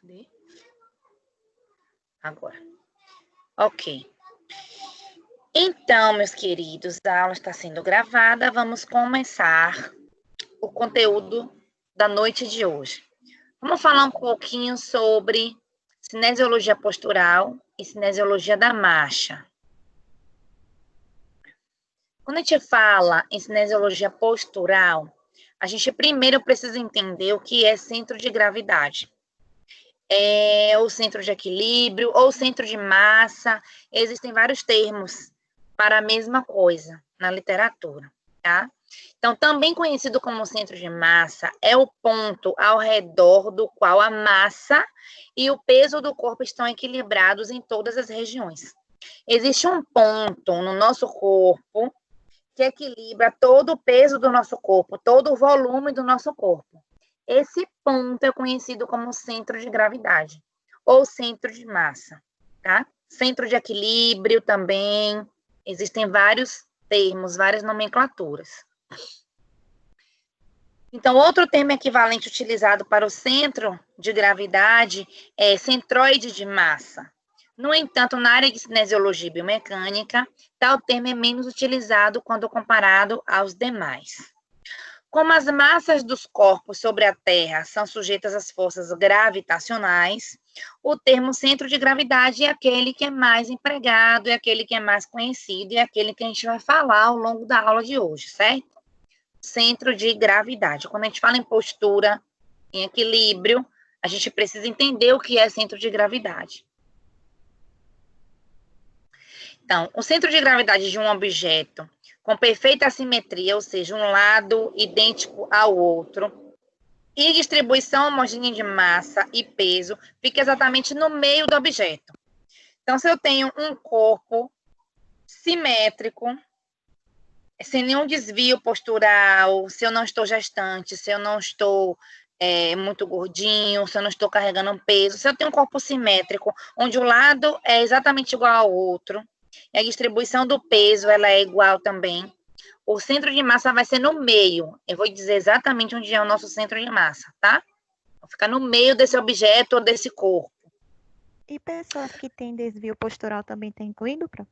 Cadê? Agora. Ok. Então, meus queridos, a aula está sendo gravada. Vamos começar o conteúdo da noite de hoje. Vamos falar um pouquinho sobre cinesiologia postural e cinesiologia da marcha. Quando a gente fala em cinesiologia postural, a gente primeiro precisa entender o que é centro de gravidade. É o centro de equilíbrio ou centro de massa. Existem vários termos para a mesma coisa na literatura, tá? Então, também conhecido como centro de massa, é o ponto ao redor do qual a massa e o peso do corpo estão equilibrados em todas as regiões. Existe um ponto no nosso corpo que equilibra todo o peso do nosso corpo, todo o volume do nosso corpo. Esse ponto é conhecido como centro de gravidade ou centro de massa, tá? Centro de equilíbrio também. Existem vários termos, várias nomenclaturas. Então, outro termo equivalente utilizado para o centro de gravidade é centroide de massa. No entanto, na área de cinesiologia e biomecânica, tal termo é menos utilizado quando comparado aos demais. Como as massas dos corpos sobre a Terra são sujeitas às forças gravitacionais, o termo centro de gravidade é aquele que é mais empregado, é aquele que é mais conhecido, é aquele que a gente vai falar ao longo da aula de hoje, certo? Centro de gravidade. Quando a gente fala em postura, em equilíbrio, a gente precisa entender o que é centro de gravidade. Então, o centro de gravidade de um objeto com perfeita assimetria, ou seja, um lado idêntico ao outro, e distribuição homogênea de massa e peso, fica exatamente no meio do objeto. Então, se eu tenho um corpo simétrico, sem nenhum desvio postural, se eu não estou gestante, se eu não estou muito gordinho, se eu não estou carregando um peso, se eu tenho um corpo simétrico, onde o lado é exatamente igual ao outro, e a distribuição do peso ela é igual também, o centro de massa vai ser no meio. Eu vou dizer exatamente onde é o nosso centro de massa, tá? Vai ficar no meio desse objeto ou desse corpo. E pessoas que têm desvio postural também está incluído, Prof?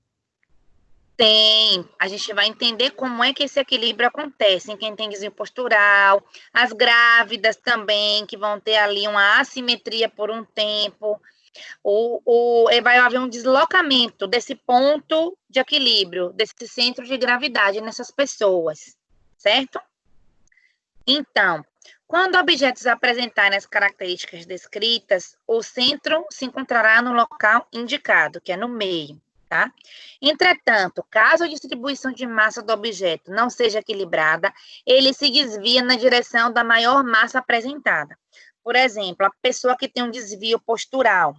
Tem. A gente vai entender como é que esse equilíbrio acontece em quem tem desvio postural, as grávidas também, que vão ter ali uma assimetria por um tempo. Vai haver um deslocamento desse ponto de equilíbrio, desse centro de gravidade nessas pessoas, certo? Então, quando objetos apresentarem as características descritas, o centro se encontrará no local indicado, que é no meio, tá? Entretanto, caso a distribuição de massa do objeto não seja equilibrada, ele se desvia na direção da maior massa apresentada. Por exemplo, a pessoa que tem um desvio postural,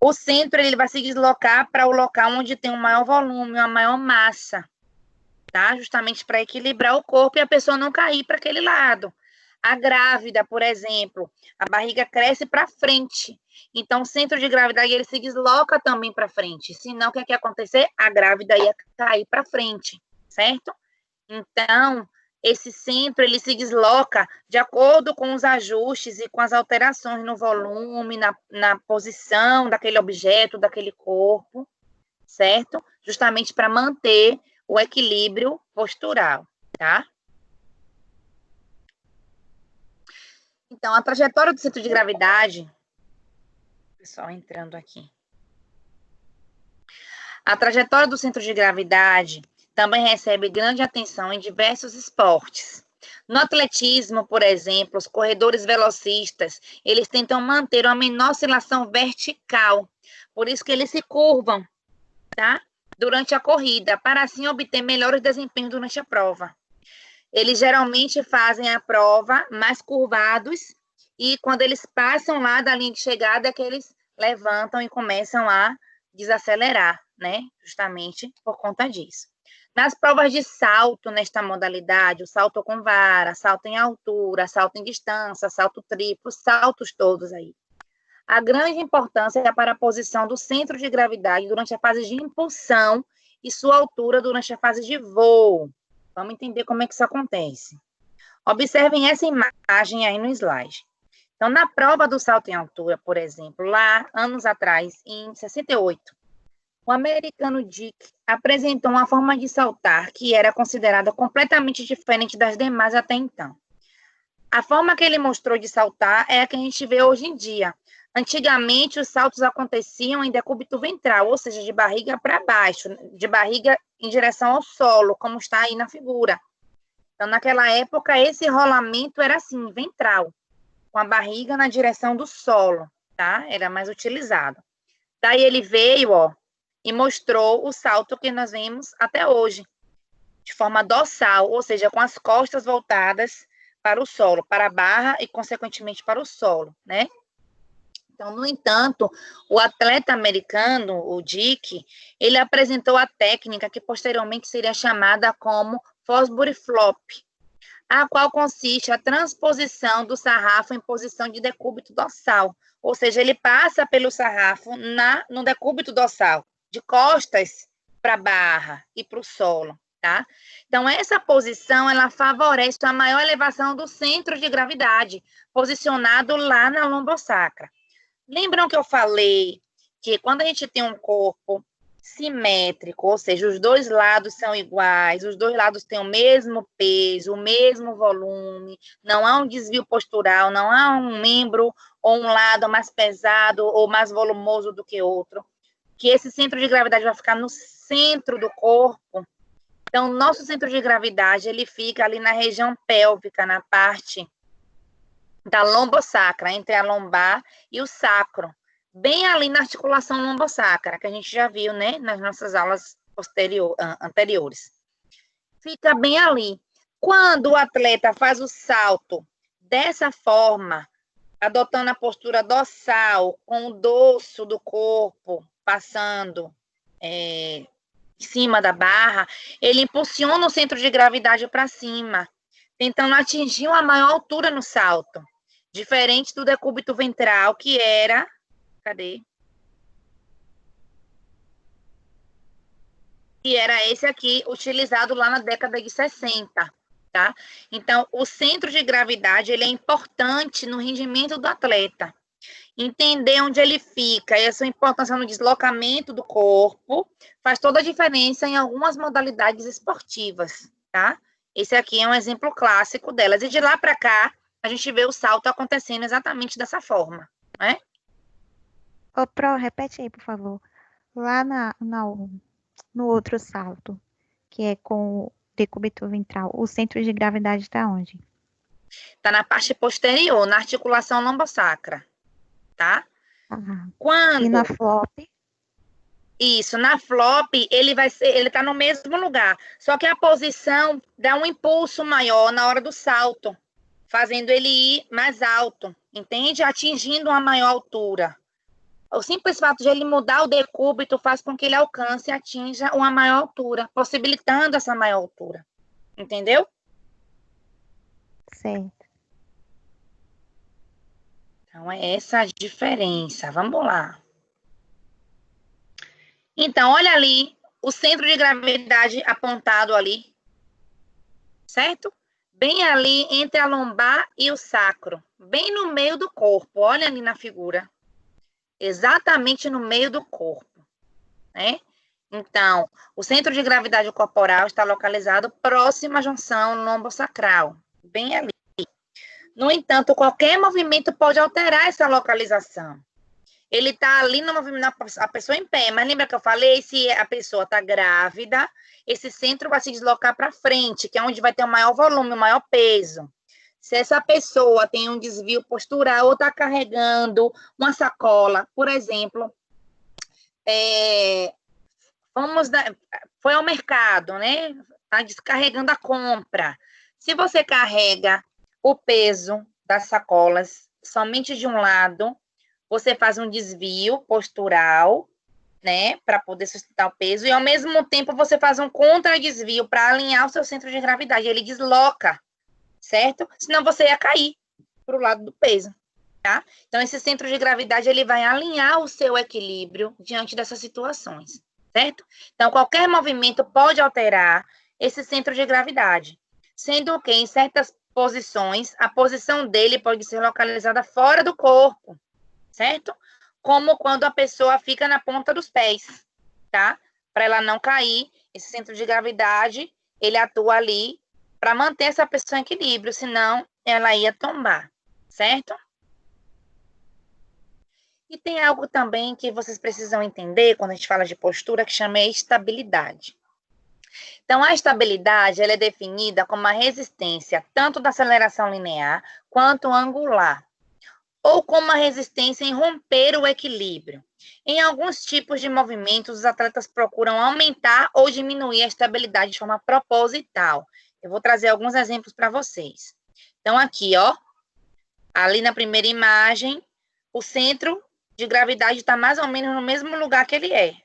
o centro ele vai se deslocar para o local onde tem um maior volume, uma maior massa, tá? Justamente para equilibrar o corpo e a pessoa não cair para aquele lado. A grávida, por exemplo, a barriga cresce para frente. Então, o centro de gravidade ele se desloca também para frente. Senão, o que ia acontecer? A grávida ia cair para frente, certo? Então, esse centro ele se desloca de acordo com os ajustes e com as alterações no volume, na posição daquele objeto, daquele corpo, certo? Justamente para manter o equilíbrio postural, tá? Então, a trajetória do centro de gravidade, pessoal entrando aqui. A trajetória do centro de gravidade também recebe grande atenção em diversos esportes. No atletismo, por exemplo, os corredores velocistas, eles tentam manter uma menor oscilação vertical, por isso que eles se curvam, tá? Durante a corrida, para assim obter melhores desempenhos durante a prova. Eles geralmente fazem a prova mais curvados e quando eles passam lá da linha de chegada é que eles levantam e começam a desacelerar, né? Justamente por conta disso. Nas provas de salto nesta modalidade, o salto com vara, salto em altura, salto em distância, salto triplo, saltos todos aí. A grande importância é para a posição do centro de gravidade durante a fase de impulsão e sua altura durante a fase de voo. Vamos entender como é que isso acontece. Observem essa imagem aí no slide. Então, na prova do salto em altura, por exemplo, lá, anos atrás, em 68, o americano Dick apresentou uma forma de saltar que era considerada completamente diferente das demais até então. A forma que ele mostrou de saltar é a que a gente vê hoje em dia. Antigamente, os saltos aconteciam em decúbito ventral, ou seja, de barriga para baixo, de barriga em direção ao solo, como está aí na figura. Então, naquela época, esse rolamento era assim, ventral, com a barriga na direção do solo, tá? Era mais utilizado. Daí ele veio, ó, e mostrou o salto que nós vemos até hoje, de forma dorsal, ou seja, com as costas voltadas para o solo, para a barra e, consequentemente, para o solo, né? Então, no entanto, o atleta americano, o Dick, ele apresentou a técnica que posteriormente seria chamada como Fosbury Flop, a qual consiste a transposição do sarrafo em posição de decúbito dorsal, ou seja, ele passa pelo sarrafo no decúbito dorsal, de costas para a barra e para o solo, tá? Então, essa posição, ela favorece a maior elevação do centro de gravidade, posicionado lá na lombosacra. Lembram que eu falei que quando a gente tem um corpo simétrico, ou seja, os dois lados são iguais, os dois lados têm o mesmo peso, o mesmo volume, não há um desvio postural, não há um membro ou um lado mais pesado ou mais volumoso do que outro, que esse centro de gravidade vai ficar no centro do corpo. Então, nosso centro de gravidade, ele fica ali na região pélvica, na parte da lombosacra, entre a lombar e o sacro, bem ali na articulação lombosacra, que a gente já viu, né, nas nossas aulas anteriores. Fica bem ali. Quando o atleta faz o salto dessa forma, adotando a postura dorsal, com o dorso do corpo passando em cima da barra, ele impulsiona o centro de gravidade para cima, tentando atingir uma maior altura no salto. Diferente do decúbito ventral, que era... Cadê? Que era esse aqui, utilizado lá na década de 60, tá? Então, o centro de gravidade, ele é importante no rendimento do atleta. Entender onde ele fica e a sua importância no deslocamento do corpo faz toda a diferença em algumas modalidades esportivas, tá? Esse aqui é um exemplo clássico delas. E de lá para cá, a gente vê o salto acontecendo exatamente dessa forma, né? Ô, Pro, repete aí, por favor. Lá no outro salto, que é com o decúbito ventral, o centro de gravidade está onde? Tá na parte posterior, na articulação lombosacra, tá? Ah, Quando... E na flop? Isso, na flop, ele tá no mesmo lugar, só que a posição dá um impulso maior na hora do salto, fazendo ele ir mais alto, entende? Atingindo uma maior altura. O simples fato de ele mudar o decúbito faz com que ele alcance e atinja uma maior altura, possibilitando essa maior altura. Entendeu? Certo. Então, é essa a diferença. Vamos lá. Então, olha ali, o centro de gravidade apontado ali, certo? Bem ali entre a lombar e o sacro, bem no meio do corpo. Olha ali na figura. Exatamente no meio do corpo, né? Então, o centro de gravidade corporal está localizado próximo à junção lombosacral, bem ali. No entanto, qualquer movimento pode alterar essa localização. Ele está ali no movimento, a pessoa em pé, mas lembra que eu falei, se a pessoa está grávida, esse centro vai se deslocar para frente, que é onde vai ter o maior volume, o maior peso. Se essa pessoa tem um desvio postural ou está carregando uma sacola, por exemplo, foi ao mercado, né? Está descarregando a compra. Se você carrega o peso das sacolas somente de um lado, você faz um desvio postural, né? Para poder sustentar o peso, e ao mesmo tempo você faz um contradesvio para alinhar o seu centro de gravidade. Ele desloca, certo? Senão você ia cair para o lado do peso, tá? Então, esse centro de gravidade, ele vai alinhar o seu equilíbrio diante dessas situações, certo? Então, qualquer movimento pode alterar esse centro de gravidade, sendo que em certas posições, a posição dele pode ser localizada fora do corpo, certo? Como quando a pessoa fica na ponta dos pés, tá? Para ela não cair, esse centro de gravidade, ele atua ali para manter essa pessoa em equilíbrio, senão ela ia tombar, certo? E tem algo também que vocês precisam entender quando a gente fala de postura, que chama estabilidade. Então, a estabilidade ela é definida como a resistência tanto da aceleração linear quanto angular, ou como a resistência em romper o equilíbrio. Em alguns tipos de movimentos, os atletas procuram aumentar ou diminuir a estabilidade de forma proposital. Eu vou trazer alguns exemplos para vocês. Então, aqui, ó, ali na primeira imagem, o centro de gravidade está mais ou menos no mesmo lugar que ele é,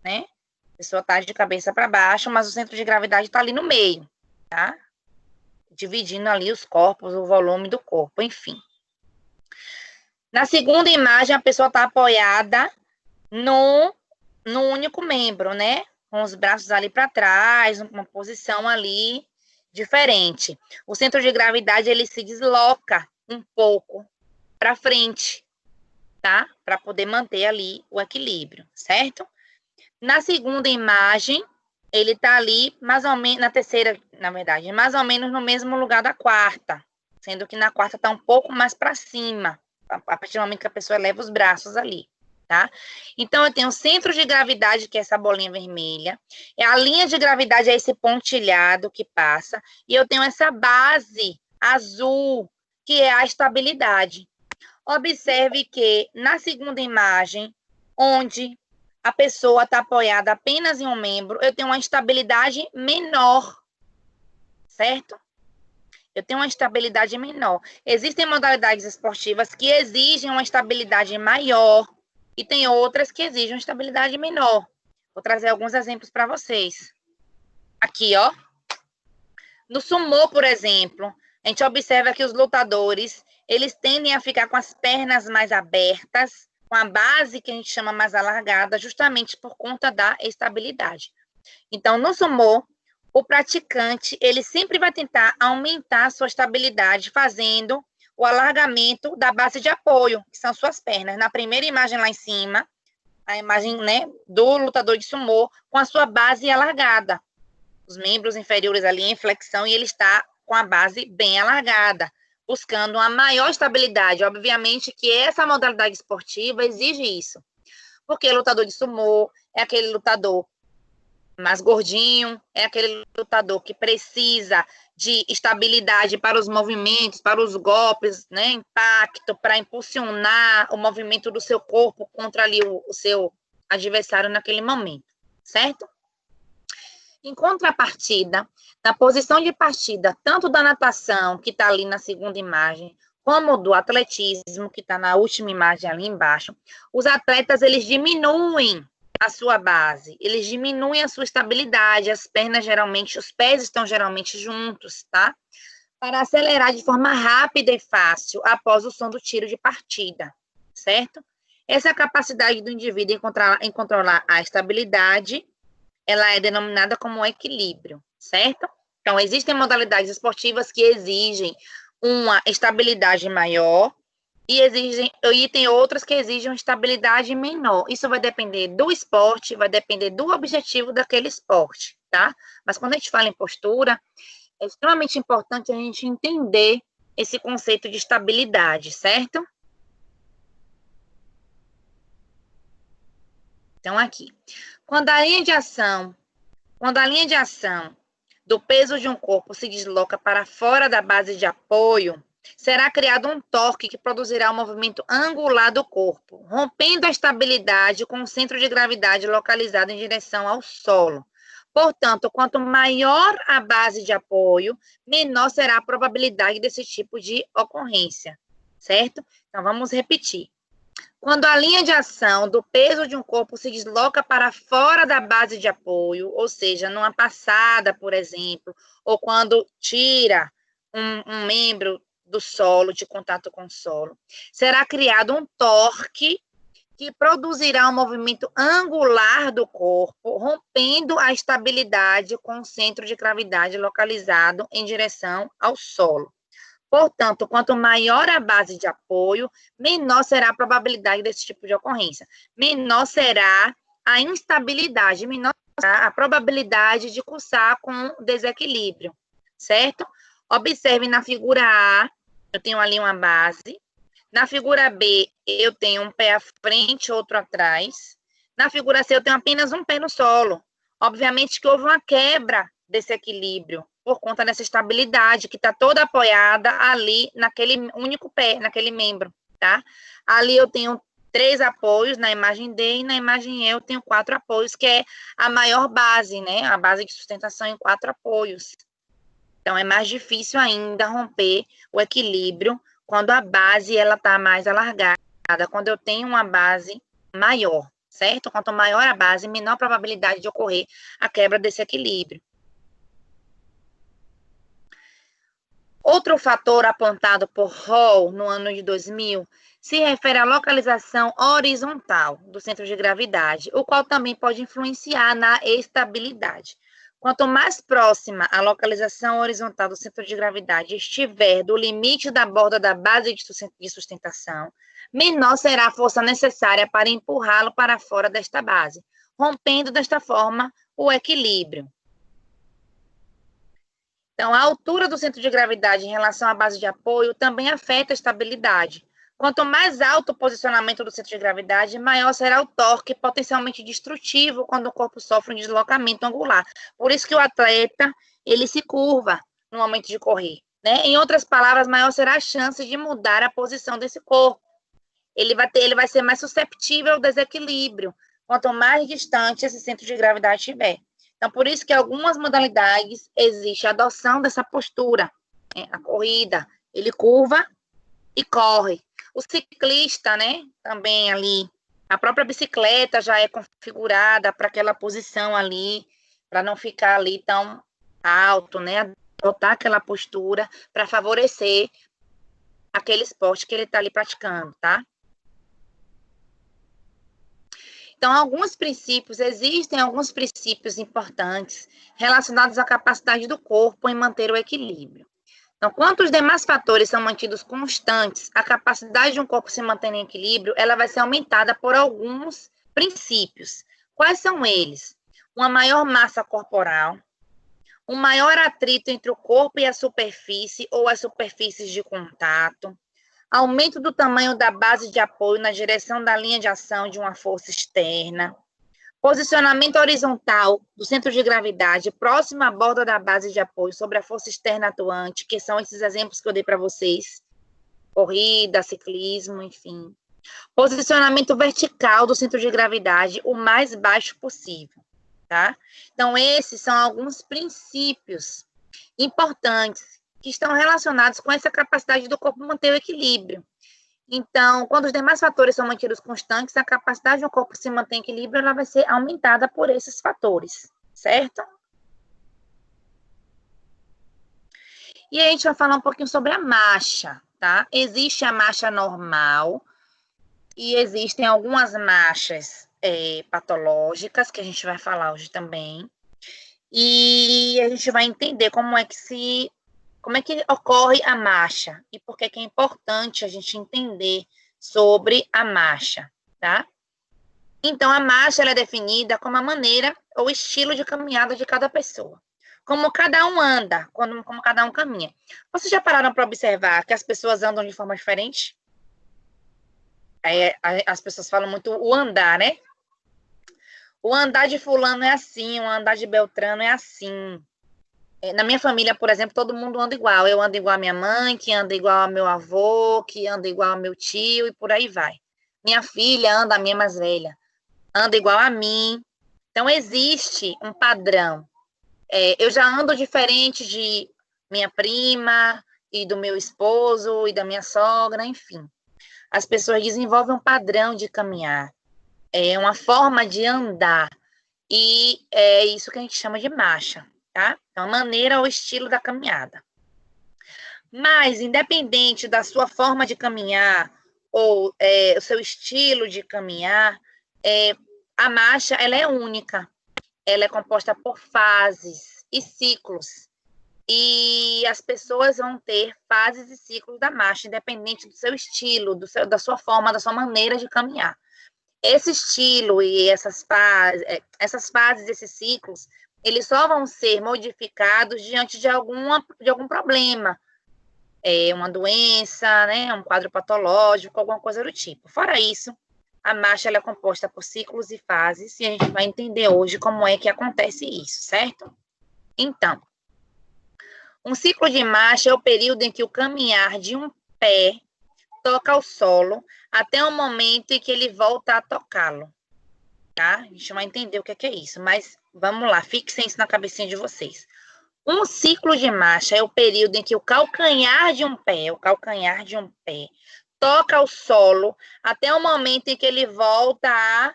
né? A pessoa está de cabeça para baixo, mas o centro de gravidade está ali no meio, tá? Dividindo ali os corpos, o volume do corpo, enfim. Na segunda imagem, a pessoa está apoiada no único membro, né? Com os braços ali para trás, uma posição ali diferente. O centro de gravidade, ele se desloca um pouco para frente, tá? Para poder manter ali o equilíbrio, certo? Na segunda imagem, ele tá ali, mais ou menos, na terceira, na verdade, mais ou menos no mesmo lugar da quarta, sendo que na quarta tá um pouco mais para cima, a partir do momento que a pessoa leva os braços ali, tá? Então, eu tenho o centro de gravidade, que é essa bolinha vermelha, a linha de gravidade é esse pontilhado que passa, e eu tenho essa base azul, que é a estabilidade. Observe que na segunda imagem, onde a pessoa está apoiada apenas em um membro, eu tenho uma estabilidade menor, certo? Eu tenho uma estabilidade menor. Existem modalidades esportivas que exigem uma estabilidade maior e tem outras que exigem uma estabilidade menor. Vou trazer alguns exemplos para vocês. Aqui, ó. No sumô, por exemplo, a gente observa que os lutadores, eles tendem a ficar com as pernas mais abertas, com a base que a gente chama mais alargada, justamente por conta da estabilidade. Então, no sumô, o praticante, ele sempre vai tentar aumentar a sua estabilidade, fazendo o alargamento da base de apoio, que são suas pernas. Na primeira imagem lá em cima, a imagem, né, do lutador de sumô, com a sua base alargada. Os membros inferiores ali em flexão, e ele está com a base bem alargada, buscando uma maior estabilidade. Obviamente que essa modalidade esportiva exige isso, porque o lutador de sumô é aquele lutador mais gordinho, é aquele lutador que precisa de estabilidade para os movimentos, para os golpes, né, impacto, para impulsionar o movimento do seu corpo contra ali o seu adversário naquele momento, certo? Em contrapartida, na posição de partida, tanto da natação, que está ali na segunda imagem, como do atletismo, que está na última imagem ali embaixo, os atletas, eles diminuem a sua base, eles diminuem a sua estabilidade, as pernas geralmente, os pés estão geralmente juntos, tá? Para acelerar de forma rápida e fácil após o som do tiro de partida, certo? Essa capacidade do indivíduo em controlar a estabilidade, ela é denominada como equilíbrio, certo? Então, existem modalidades esportivas que exigem uma estabilidade maior e tem outras que exigem uma estabilidade menor. Isso vai depender do esporte, vai depender do objetivo daquele esporte, tá? Mas quando a gente fala em postura, é extremamente importante a gente entender esse conceito de estabilidade, certo? Então, aqui. Quando a linha de ação do peso de um corpo se desloca para fora da base de apoio, será criado um torque que produzirá um movimento angular do corpo, rompendo a estabilidade com o centro de gravidade localizado em direção ao solo. Portanto, quanto maior a base de apoio, menor será a probabilidade desse tipo de ocorrência, certo? Então, vamos repetir. Quando a linha de ação do peso de um corpo se desloca para fora da base de apoio, ou seja, numa passada, por exemplo, ou quando tira um membro do solo, de contato com o solo, será criado um torque que produzirá um movimento angular do corpo, rompendo a estabilidade com o centro de gravidade localizado em direção ao solo. Portanto, quanto maior a base de apoio, menor será a probabilidade desse tipo de ocorrência. Menor será a instabilidade, menor será a probabilidade de cursar com desequilíbrio, certo? Observe na figura A, eu tenho ali uma base. Na figura B, eu tenho um pé à frente, outro atrás. Na figura C, eu tenho apenas um pé no solo. Obviamente que houve uma quebra desse equilíbrio por conta dessa estabilidade que está toda apoiada ali naquele único pé, naquele membro, tá? Ali eu tenho 3 apoios na imagem D e na imagem E eu tenho 4 apoios, que é a maior base, né? A base de sustentação em 4 apoios. Então, é mais difícil ainda romper o equilíbrio quando a base ela está mais alargada, quando eu tenho uma base maior, certo? Quanto maior a base, menor a probabilidade de ocorrer a quebra desse equilíbrio. Outro fator apontado por Hall no ano de 2000 se refere à localização horizontal do centro de gravidade, o qual também pode influenciar na estabilidade. Quanto mais próxima a localização horizontal do centro de gravidade estiver do limite da borda da base de sustentação, menor será a força necessária para empurrá-lo para fora desta base, rompendo desta forma o equilíbrio. Então, a altura do centro de gravidade em relação à base de apoio também afeta a estabilidade. Quanto mais alto o posicionamento do centro de gravidade, maior será o torque potencialmente destrutivo quando o corpo sofre um deslocamento angular. Por isso que o atleta, ele se curva no momento de correr, né? Em outras palavras, maior será a chance de mudar a posição desse corpo. Ele vai ser mais susceptível ao desequilíbrio, quanto mais distante esse centro de gravidade estiver. Então, por isso que algumas modalidades existe a adoção dessa postura. A corrida, ele curva e corre. O ciclista, né, também ali, a própria bicicleta já é configurada para aquela posição ali, para não ficar ali tão alto, né, adotar aquela postura para favorecer aquele esporte que ele está ali praticando, tá? Então, existem alguns princípios importantes relacionados à capacidade do corpo em manter o equilíbrio. Então, quanto os demais fatores são mantidos constantes, a capacidade de um corpo se manter em equilíbrio, ela vai ser aumentada por alguns princípios. Quais são eles? Uma maior massa corporal, um maior atrito entre o corpo e a superfície ou as superfícies de contato, aumento do tamanho da base de apoio na direção da linha de ação de uma força externa, posicionamento horizontal do centro de gravidade próximo à borda da base de apoio sobre a força externa atuante, que são esses exemplos que eu dei para vocês, corrida, ciclismo, enfim. Posicionamento vertical do centro de gravidade o mais baixo possível, tá? Então, esses são alguns princípios importantes que estão relacionados com essa capacidade do corpo manter o equilíbrio. Então, quando os demais fatores são mantidos constantes, a capacidade do corpo se manter em equilíbrio, ela vai ser aumentada por esses fatores, certo? E aí a gente vai falar um pouquinho sobre a marcha, tá? Existe a marcha normal e existem algumas marchas patológicas, que a gente vai falar hoje também. E a gente vai entender como é que ocorre a marcha e por que é importante a gente entender sobre a marcha, tá? Então, a marcha ela é definida como a maneira ou estilo de caminhada de cada pessoa. Como cada um anda, como cada um caminha. Vocês já pararam para observar que as pessoas andam de forma diferente? As pessoas falam muito o andar, né? O andar de fulano é assim, o andar de Beltrano é assim. Na minha família, por exemplo, todo mundo anda igual. Eu ando igual a minha mãe, que anda igual ao meu avô, que anda igual ao meu tio e por aí vai. Minha filha anda, a minha mais velha, anda igual a mim. Então, existe um padrão. Eu já ando diferente de minha prima e do meu esposo e da minha sogra, enfim. As pessoas desenvolvem um padrão de caminhar, uma forma de andar. E é isso que a gente chama de marcha. Tá? Então, a maneira ou estilo da caminhada. Mas, independente da sua forma de caminhar ou o seu estilo de caminhar, a marcha ela é única. Ela é composta por fases e ciclos. E as pessoas vão ter fases e ciclos da marcha, independente do seu estilo, da sua forma, da sua maneira de caminhar. Esse estilo e essas fases, esses ciclos, eles só vão ser modificados diante de algum problema, uma doença, né, um quadro patológico, alguma coisa do tipo. Fora isso, a marcha ela é composta por ciclos e fases, e a gente vai entender hoje como é que acontece isso, certo? Então, um ciclo de marcha é o período em que o caminhar de um pé toca o solo até o momento em que ele volta a tocá-lo, tá? A gente vai entender o que é isso, mas vamos lá, fixem isso na cabecinha de vocês. Um ciclo de marcha é o período em que o calcanhar de um pé toca o solo até o momento em que ele volta a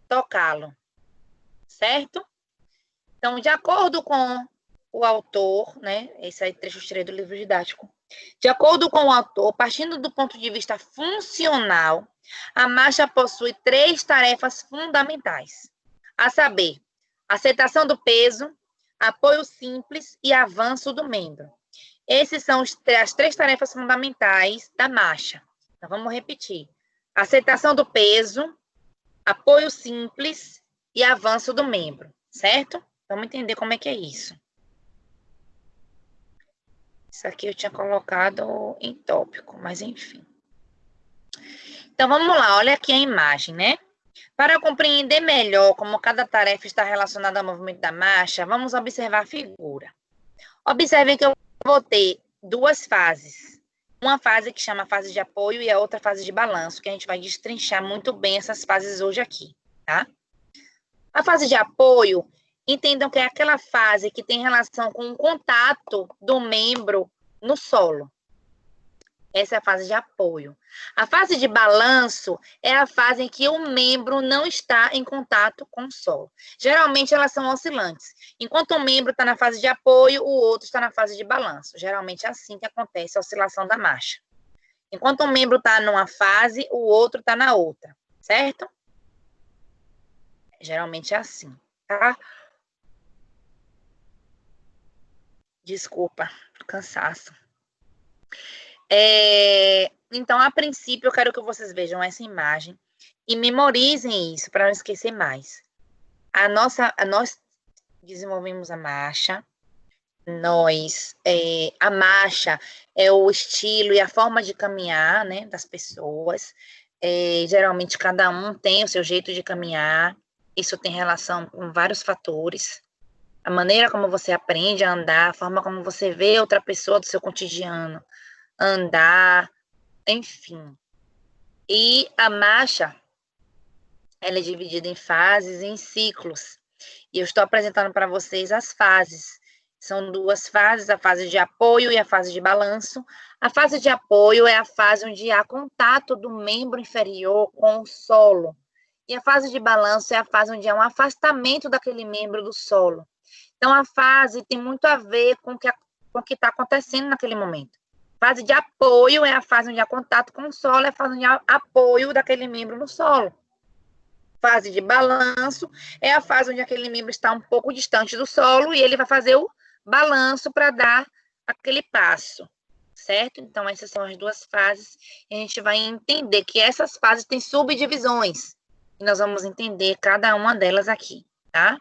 tocá-lo, certo? Então, de acordo com o autor, né? Esse aí trecho eu tirei do livro didático. De acordo com o autor, partindo do ponto de vista funcional, a marcha possui 3 tarefas fundamentais, a saber, aceitação do peso, apoio simples e avanço do membro. Esses são as 3 tarefas fundamentais da marcha. Então, vamos repetir. Aceitação do peso, apoio simples e avanço do membro, certo? Vamos entender como é que é isso. Isso aqui eu tinha colocado em tópico, mas enfim. Então, vamos lá, olha aqui a imagem, né? Para compreender melhor como cada tarefa está relacionada ao movimento da marcha, vamos observar a figura. Observem que eu vou ter 2 fases. Uma fase que chama fase de apoio e a outra fase de balanço, que a gente vai destrinchar muito bem essas fases hoje aqui, tá? A fase de apoio, entendam que é aquela fase que tem relação com o contato do membro no solo. Essa é a fase de apoio. A fase de balanço é a fase em que o membro não está em contato com o solo. Geralmente, elas são oscilantes. Enquanto um membro está na fase de apoio, o outro está na fase de balanço. Geralmente é assim que acontece a oscilação da marcha. Enquanto um membro está numa fase, o outro está na outra, certo? Geralmente é assim, tá? Desculpa, cansaço. Então, a princípio, eu quero que vocês vejam essa imagem e memorizem isso para não esquecer mais. Nós desenvolvemos a marcha, a marcha é o estilo e a forma de caminhar, né, das pessoas. Geralmente, cada um tem o seu jeito de caminhar. Isso tem relação com vários fatores. A maneira como você aprende a andar, a forma como você vê outra pessoa do seu cotidiano andar, enfim. E a marcha, ela é dividida em fases e em ciclos. E eu estou apresentando para vocês as fases. São 2 fases, a fase de apoio e a fase de balanço. A fase de apoio é a fase onde há contato do membro inferior com o solo. E a fase de balanço é a fase onde há um afastamento daquele membro do solo. Então, a fase tem muito a ver com o que está acontecendo naquele momento. Fase de apoio é a fase onde há contato com o solo, é a fase onde há apoio daquele membro no solo. Fase de balanço é a fase onde aquele membro está um pouco distante do solo e ele vai fazer o balanço para dar aquele passo, certo? Então, essas são as 2 fases e a gente vai entender que essas fases têm subdivisões e nós vamos entender cada uma delas aqui, tá?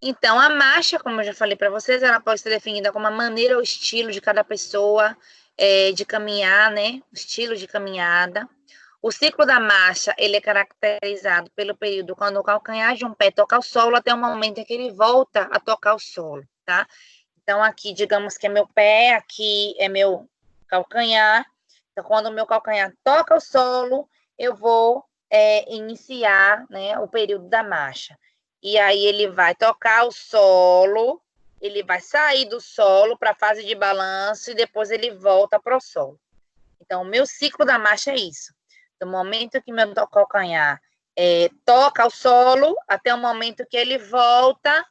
Então, a marcha, como eu já falei para vocês, ela pode ser definida como a maneira ou estilo de cada pessoa de caminhar, né? O estilo de caminhada. O ciclo da marcha, ele é caracterizado pelo período quando o calcanhar de um pé toca o solo até o momento em que ele volta a tocar o solo, tá? Então, aqui, digamos que é meu pé, aqui é meu calcanhar. Então, quando o meu calcanhar toca o solo, eu vou iniciar, né, o período da marcha. E aí ele vai tocar o solo, ele vai sair do solo para a fase de balanço e depois ele volta para o solo. Então, o meu ciclo da marcha é isso. Do momento que meu calcanhar toca o solo, até o momento que ele volta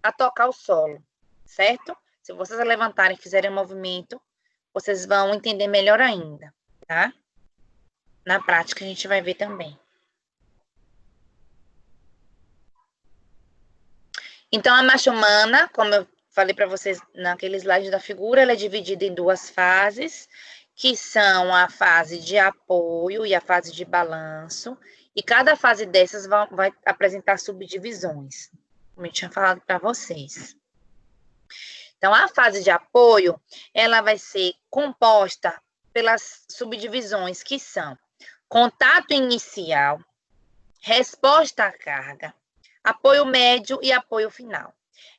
a tocar o solo, certo? Se vocês levantarem e fizerem um movimento, vocês vão entender melhor ainda, tá? Na prática, a gente vai ver também. Então, a marcha humana, como eu falei para vocês naquele slide da figura, ela é dividida em duas fases, que são a fase de apoio e a fase de balanço, e cada fase dessas vai apresentar subdivisões, como eu tinha falado para vocês. Então, a fase de apoio, ela vai ser composta pelas subdivisões que são contato inicial, resposta à carga, apoio médio e apoio final.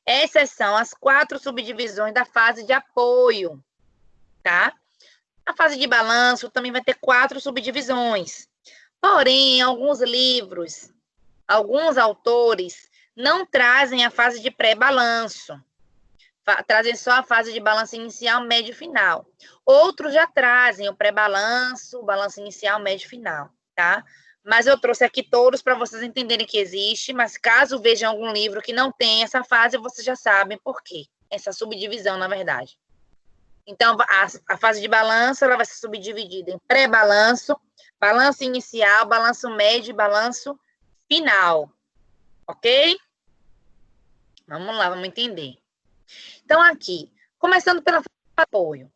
Essas são as 4 subdivisões da fase de apoio, tá? A fase de balanço também vai ter 4 subdivisões. Porém, alguns livros, alguns autores não trazem a fase de pré-balanço. Trazem só a fase de balanço inicial, médio e final. Outros já trazem o pré-balanço, o balanço inicial, médio e final, tá? Mas eu trouxe aqui todos para vocês entenderem que existe, mas caso vejam algum livro que não tem essa fase, vocês já sabem por quê. Essa subdivisão, na verdade. Então, a fase de balanço, ela vai ser subdividida em pré-balanço, balanço inicial, balanço médio e balanço final. Ok? Vamos lá, vamos entender. Então, aqui, começando pela fase de apoio.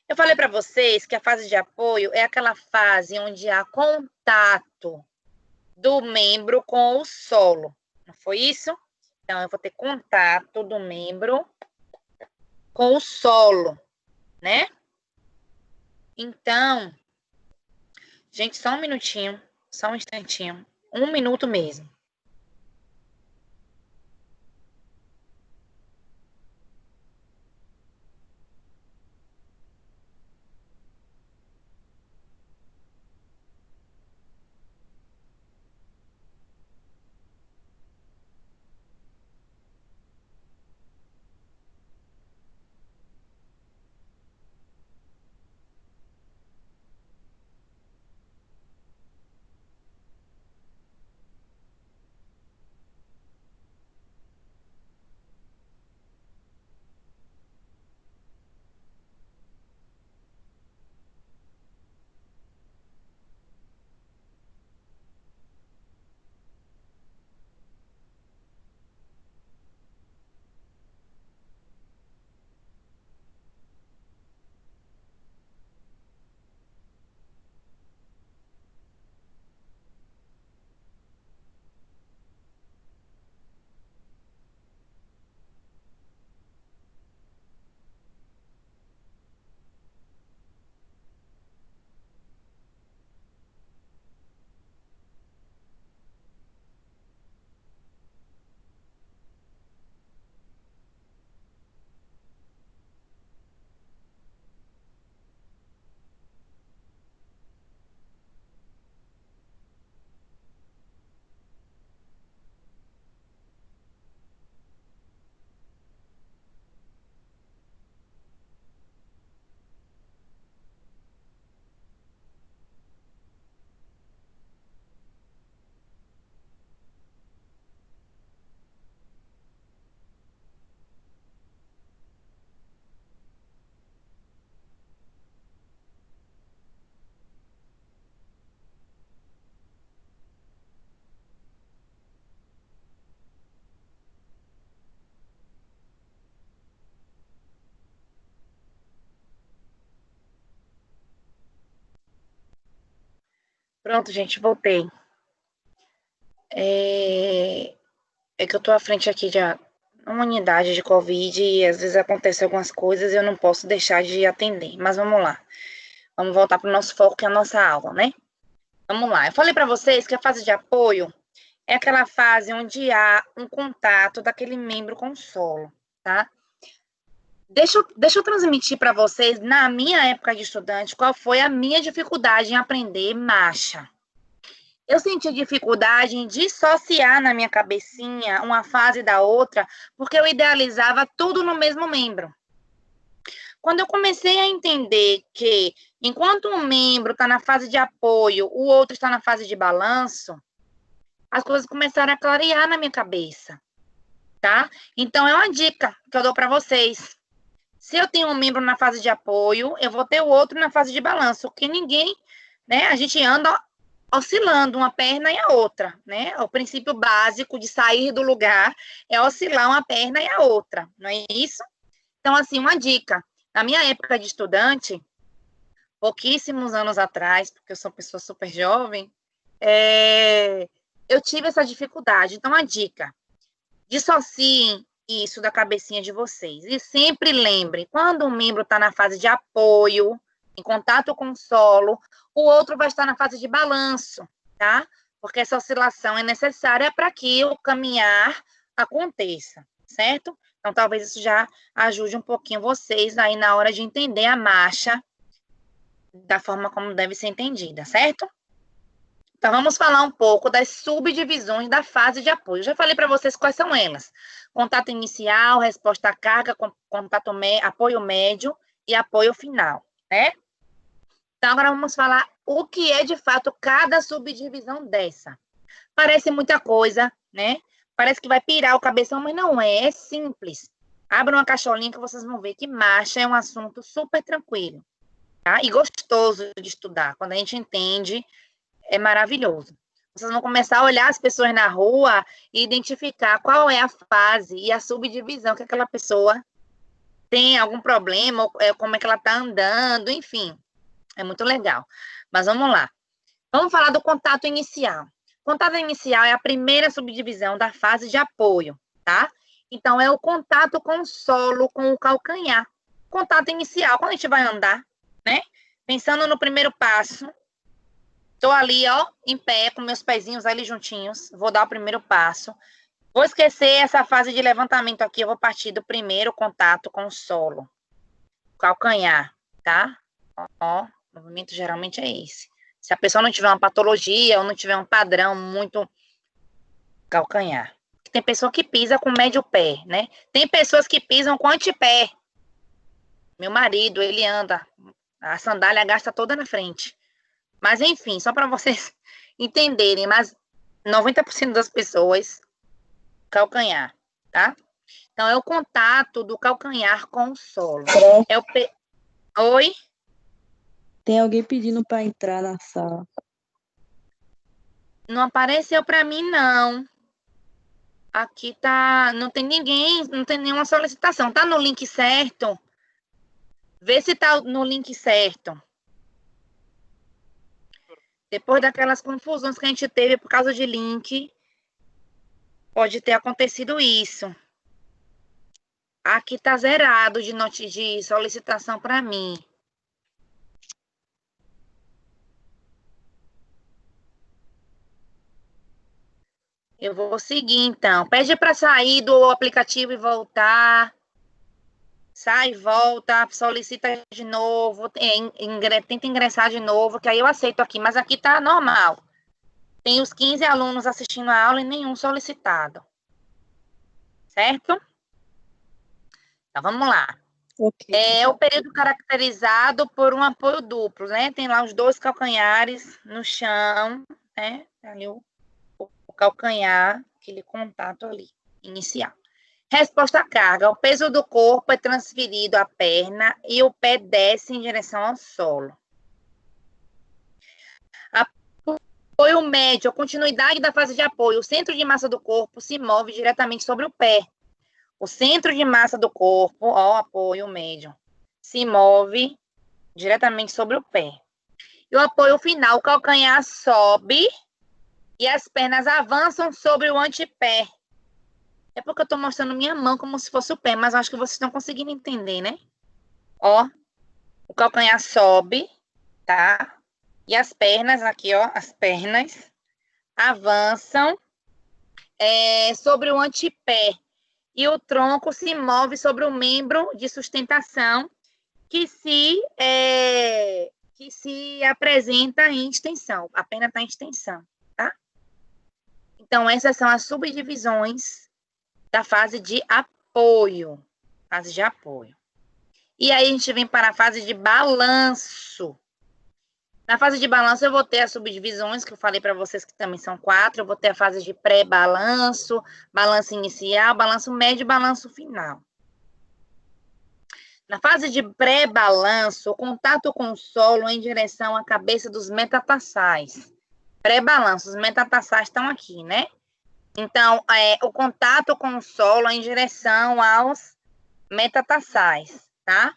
Eu falei para vocês que a fase de apoio é aquela fase onde há contato do membro com o solo. Não foi isso? Então, eu vou ter contato do membro com o solo, né? Então, gente, só um minutinho, só um instantinho. 1 minuto mesmo. Pronto, gente, voltei. É que eu tô à frente aqui de uma unidade de Covid e às vezes acontecem algumas coisas e eu não posso deixar de atender. Mas vamos lá. Vamos voltar para o nosso foco, que é a nossa aula, né? Vamos lá. Eu falei para vocês que a fase de apoio é aquela fase onde há um contato daquele membro com o solo, tá? Deixa eu transmitir para vocês, na minha época de estudante, qual foi a minha dificuldade em aprender marcha. Eu senti dificuldade em dissociar na minha cabecinha uma fase da outra, porque eu idealizava tudo no mesmo membro. Quando eu comecei a entender que, enquanto um membro está na fase de apoio, o outro está na fase de balanço, as coisas começaram a clarear na minha cabeça, tá? Então, é uma dica que eu dou para vocês. Se eu tenho um membro na fase de apoio, eu vou ter o outro na fase de balanço, porque ninguém, né, a gente anda oscilando uma perna e a outra, né? O princípio básico de sair do lugar é oscilar uma perna e a outra, não é isso? Então, assim, uma dica. Na minha época de estudante, pouquíssimos anos atrás, porque eu sou uma pessoa super jovem, eu tive essa dificuldade. Então, a dica, dissociem isso da cabecinha de vocês. E sempre lembrem, quando um membro está na fase de apoio, em contato com o solo, o outro vai estar na fase de balanço, tá? Porque essa oscilação é necessária para que o caminhar aconteça, certo? Então, talvez isso já ajude um pouquinho vocês aí na hora de entender a marcha da forma como deve ser entendida, certo? Então, vamos falar um pouco das subdivisões da fase de apoio. Eu já falei para vocês quais são elas. Contato inicial, resposta à carga, apoio médio e apoio final, né? Então, agora vamos falar o que é, de fato, cada subdivisão dessa. Parece muita coisa, né? Parece que vai pirar o cabeção, mas não é. É simples. Abra uma caixolinha que vocês vão ver que marcha é um assunto super tranquilo, tá? E gostoso de estudar. Quando a gente entende, é maravilhoso. Vocês vão começar a olhar as pessoas na rua e identificar qual é a fase e a subdivisão que aquela pessoa tem algum problema, ou como é que ela está andando, enfim. É muito legal. Mas vamos lá. Vamos falar do contato inicial. Contato inicial é a primeira subdivisão da fase de apoio, tá? Então, é o contato com o solo, com o calcanhar. Contato inicial, quando a gente vai andar, né? Pensando no primeiro passo, tô ali, ó, em pé, com meus pezinhos ali juntinhos, vou dar o primeiro passo. Vou esquecer essa fase de levantamento aqui, eu vou partir do primeiro contato com o solo. Calcanhar, tá? Ó, o movimento geralmente é esse. Se a pessoa não tiver uma patologia ou não tiver um padrão muito calcanhar. Tem pessoa que pisa com médio pé, né? Tem pessoas que pisam com antepé. Meu marido, ele anda, a sandália gasta toda na frente. Mas, enfim, só para vocês entenderem, mas 90% das pessoas, calcanhar, tá? Então, é o contato do calcanhar com o solo. É o Oi? Tem alguém pedindo para entrar na sala. Não apareceu para mim, não. Aqui tá, não tem ninguém, não tem nenhuma solicitação. Tá no link certo? Vê se tá no link certo. Depois daquelas confusões que a gente teve por causa de link, pode ter acontecido isso. Aqui tá zerado de solicitação para mim. Eu vou seguir, então. Pede para sair do aplicativo e voltar. Sai, volta, solicita de novo, tenta ingressar de novo, que aí eu aceito aqui. Mas aqui tá normal. Tem os 15 alunos assistindo a aula e nenhum solicitado. Certo? Então, vamos lá. Okay. É o período caracterizado por um apoio duplo, né? Tem lá os dois calcanhares no chão, né? Ali o calcanhar, aquele contato ali, inicial. Resposta à carga. O peso do corpo é transferido à perna e o pé desce em direção ao solo. Apoio médio, a continuidade da fase de apoio. O centro de massa do corpo se move diretamente sobre o pé. O centro de massa do corpo, ó, apoio médio, se move diretamente sobre o pé. E o apoio final, o calcanhar sobe e as pernas avançam sobre o antepé. É porque eu estou mostrando minha mão como se fosse o pé, mas acho que vocês estão conseguindo entender, né? Ó, o calcanhar sobe, tá? E as pernas, aqui, ó, as pernas avançam sobre o antepé. E o tronco se move sobre o membro de sustentação que se apresenta em extensão. A perna está em extensão, tá? Então, essas são as subdivisões da fase de apoio. Fase de apoio. E aí, a gente vem para a fase de balanço. Na fase de balanço, eu vou ter as subdivisões, que eu falei para vocês que também são 4. Eu vou ter a fase de pré-balanço, balanço inicial, balanço médio e balanço final. Na fase de pré-balanço, o contato com o solo em direção à cabeça dos metatarsais. pré-balanço, os metatarsais estão aqui, né? Então, o contato com o solo é em direção aos metatarsais, tá?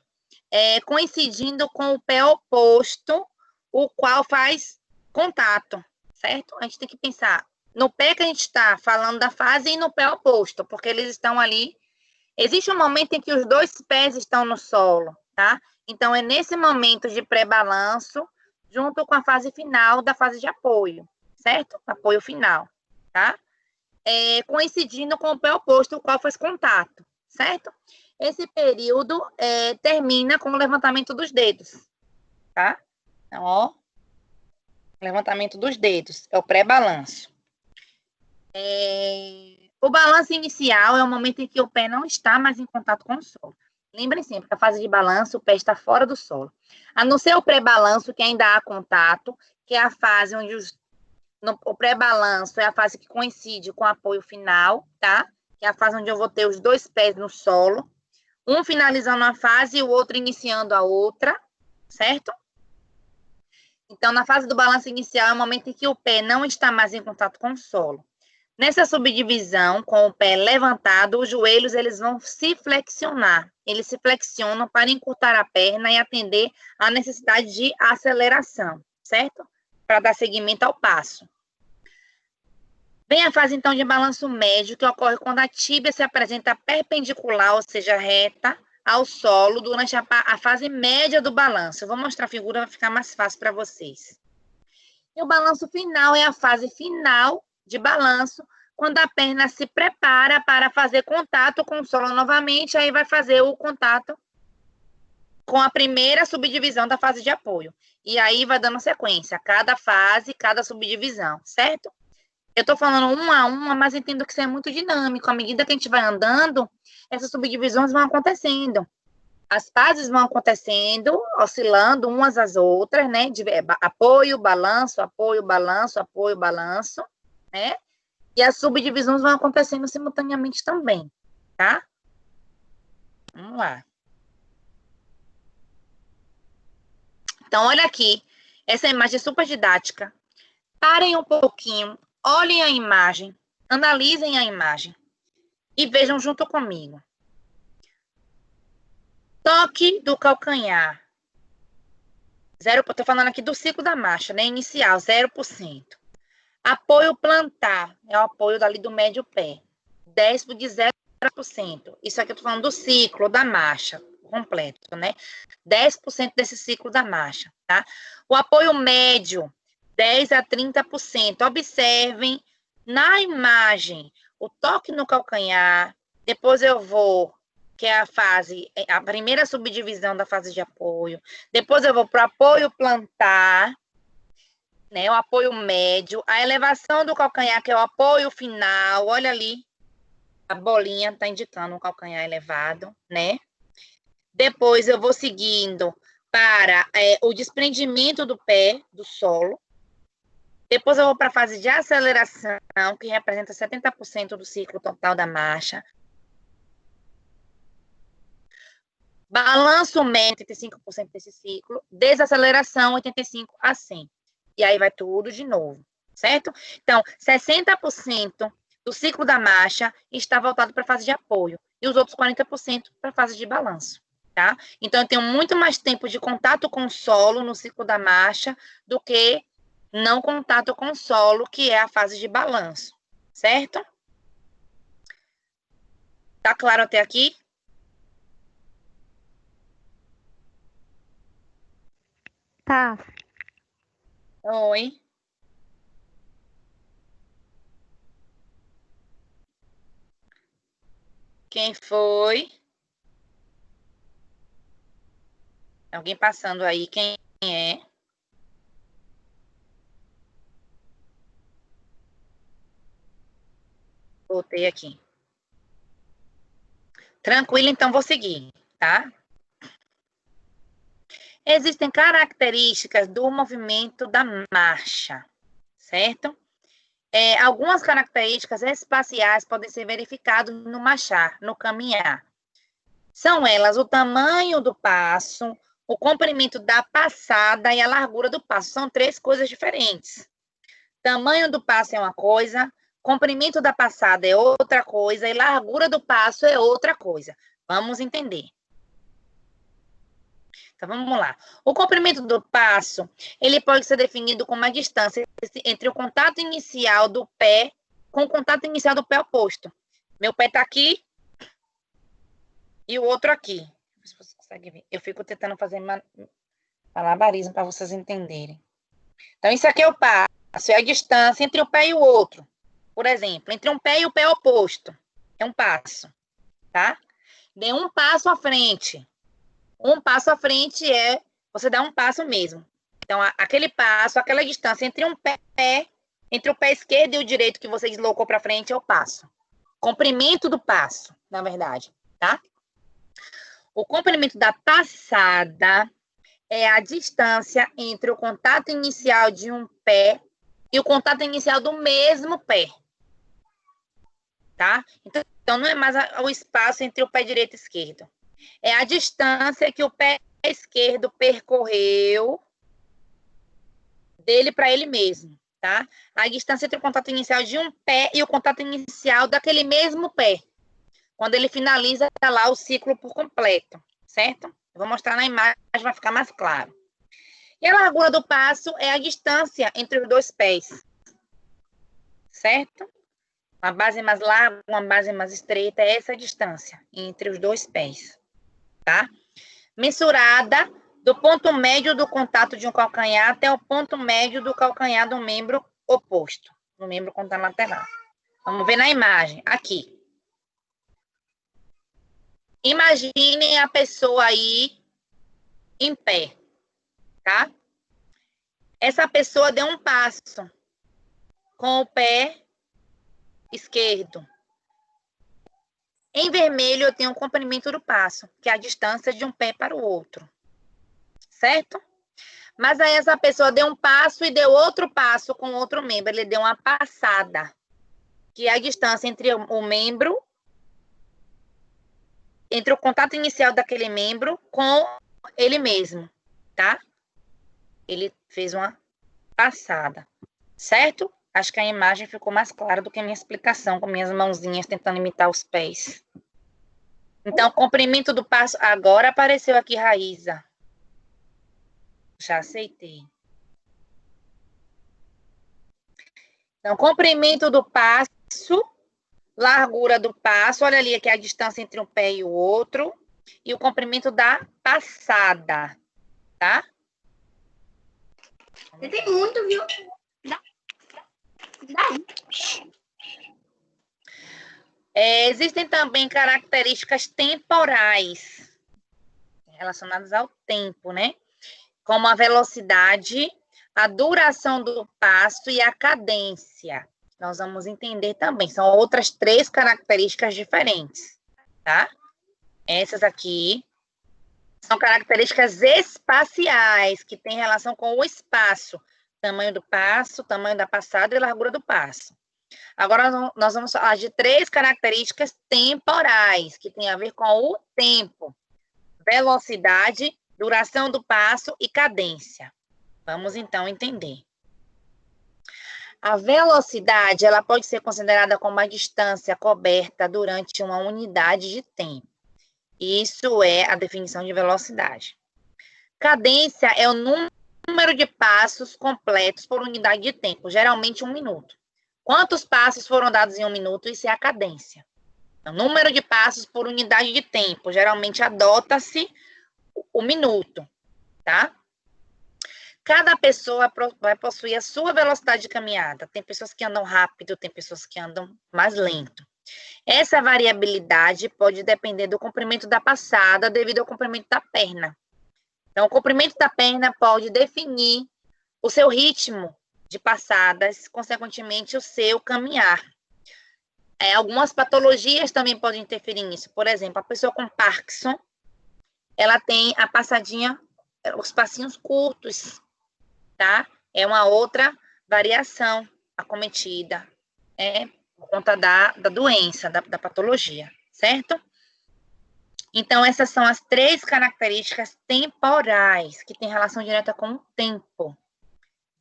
Coincidindo com o pé oposto, o qual faz contato, certo? A gente tem que pensar no pé que a gente está falando da fase e no pé oposto, porque eles estão ali. Existe um momento em que os dois pés estão no solo, tá? Então, é nesse momento de pré-balanço, junto com a fase final da fase de apoio, certo? Apoio final, tá? Coincidindo com o pé oposto, o qual faz contato, certo? Esse período termina com o levantamento dos dedos, tá? Então, ó, levantamento dos dedos, é o pré-balanço. O balanço inicial é o momento em que o pé não está mais em contato com o solo. Lembrem sempre que a fase de balanço, o pé está fora do solo. A não ser o pré-balanço, que ainda há contato, que é a fase onde o pré-balanço é a fase que coincide com o apoio final, tá? Que é a fase onde eu vou ter os dois pés no solo, um finalizando a fase e o outro iniciando a outra, certo? Então, na fase do balanço inicial é o momento em que o pé não está mais em contato com o solo. Nessa subdivisão, com o pé levantado, os joelhos eles vão se flexionar. Eles se flexionam para encurtar a perna e atender à necessidade de aceleração, certo? Para dar seguimento ao passo. Vem a fase, então, de balanço médio, que ocorre quando a tíbia se apresenta perpendicular, ou seja, reta, ao solo, durante a fase média do balanço. Eu vou mostrar a figura, vai ficar mais fácil para vocês. E o balanço final é a fase final de balanço, quando a perna se prepara para fazer contato com o solo novamente, aí vai fazer o contato com a primeira subdivisão da fase de apoio. E aí vai dando sequência, cada fase, cada subdivisão, certo? Eu estou falando uma a uma, mas entendo que isso é muito dinâmico. À medida que a gente vai andando, essas subdivisões vão acontecendo. As fases vão acontecendo, oscilando umas às outras, né? De apoio, balanço, apoio, balanço, apoio, balanço, né? E as subdivisões vão acontecendo simultaneamente também, tá? Vamos lá. Então, olha aqui, essa imagem é super didática. Parem um pouquinho, olhem a imagem, analisem a imagem e vejam junto comigo. Toque do calcanhar. Estou falando aqui do ciclo da marcha, né? Inicial, 0%. Apoio plantar, é o apoio dali do médio pé. 10% de 0%. Isso aqui eu estou falando do ciclo da marcha completo, né? 10% desse ciclo da marcha, tá? O apoio médio, 10% a 30%. Observem na imagem o toque no calcanhar. Depois eu vou, que é a primeira subdivisão da fase de apoio. Depois eu vou para o apoio plantar, né, o apoio médio, a elevação do calcanhar, que é o apoio final, olha ali, a bolinha está indicando um calcanhar elevado, né? Depois eu vou seguindo para o desprendimento do pé do solo. Depois eu vou para a fase de aceleração, que representa 70% do ciclo total da marcha. Balanço médio, 85% desse ciclo. Desaceleração, 85% a 100%. E aí vai tudo de novo, certo? Então, 60% do ciclo da marcha está voltado para a fase de apoio e os outros 40% para a fase de balanço, tá? Então, eu tenho muito mais tempo de contato com o solo no ciclo da marcha do que não contato com o solo, que é a fase de balanço, certo? Tá claro até aqui? Tá. Oi. Quem foi? Alguém passando aí, quem é? Voltei aqui. Tranquilo, então vou seguir, tá? Existem características do movimento da marcha, certo? Algumas características espaciais podem ser verificadas no marchar, no caminhar. São elas o tamanho do passo, o comprimento da passada e a largura do passo. São três coisas diferentes. Tamanho do passo é uma coisa, comprimento da passada é outra coisa e largura do passo é outra coisa. Vamos entender. Então, vamos lá. O comprimento do passo, ele pode ser definido como a distância entre o contato inicial do pé com o contato inicial do pé oposto. Meu pé está aqui e o outro aqui. Se vocês conseguem ver. Eu fico tentando fazer malabarismo para vocês entenderem. Então, isso aqui é o passo, é a distância entre o pé e o outro. Por exemplo, entre um pé e o pé oposto. É um passo, tá? Dê um passo à frente. Um passo à frente é você dar um passo mesmo. Então, aquele passo, aquela distância entre entre o pé esquerdo e o direito que você deslocou para frente é o passo. Comprimento do passo, na verdade, tá? O comprimento da passada é a distância entre o contato inicial de um pé e o contato inicial do mesmo pé, tá? Então, não é mais o espaço entre o pé direito e esquerdo. É a distância que o pé esquerdo percorreu dele para ele mesmo, tá? A distância entre o contato inicial de um pé e o contato inicial daquele mesmo pé. Quando ele finaliza lá o ciclo por completo, certo? Eu vou mostrar na imagem, vai ficar mais claro. E a largura do passo é a distância entre os dois pés, certo? Uma base mais larga, uma base mais estreita, é essa a distância entre os dois pés, tá? Mensurada do ponto médio do contato de um calcanhar até o ponto médio do calcanhar do membro oposto, no membro contralateral. Vamos ver na imagem, aqui. Imaginem a pessoa aí em pé, tá? Essa pessoa deu um passo com o pé esquerdo. Em vermelho, eu tenho o comprimento do passo, que é a distância de um pé para o outro. Certo? Mas aí essa pessoa deu um passo e deu outro passo com outro membro. Ele deu uma passada, que é a distância entre o membro, entre o contato inicial daquele membro com ele mesmo, tá? Ele fez uma passada, certo? Acho que a imagem ficou mais clara do que a minha explicação, com minhas mãozinhas tentando imitar os pés. Então, comprimento do passo. Agora apareceu aqui, Raíza. Já aceitei. Então, comprimento do passo, largura do passo. Olha ali, aqui a distância entre um pé e o outro. E o comprimento da passada, tá? Tem muito, viu? Existem também características temporais relacionadas ao tempo, né? Como a velocidade, a duração do passo e a cadência. Nós vamos entender também. São outras 3 características diferentes, tá? Essas aqui são características espaciais, que têm relação com o espaço. Tamanho do passo, tamanho da passada e largura do passo. Agora, nós vamos falar de 3 características temporais, que têm a ver com o tempo. Velocidade, duração do passo e cadência. Vamos, então, entender. A velocidade, ela pode ser considerada como a distância coberta durante uma unidade de tempo. Isso é a definição de velocidade. Cadência é o número de passos completos por unidade de tempo, geralmente 1 minuto. Quantos passos foram dados em 1 minuto? Isso é a cadência. O número de passos por unidade de tempo, geralmente adota-se o minuto, tá? Cada pessoa vai possuir a sua velocidade de caminhada. Tem pessoas que andam rápido, tem pessoas que andam mais lento. Essa variabilidade pode depender do comprimento da passada devido ao comprimento da perna. Então, o comprimento da perna pode definir o seu ritmo de passadas, consequentemente, o seu caminhar. Algumas patologias também podem interferir nisso. Por exemplo, a pessoa com Parkinson, ela tem a passadinha, os passinhos curtos, tá? É uma outra variação acometida, por conta da doença, da patologia, certo? Então, essas são as 3 características temporais que têm relação direta com o tempo.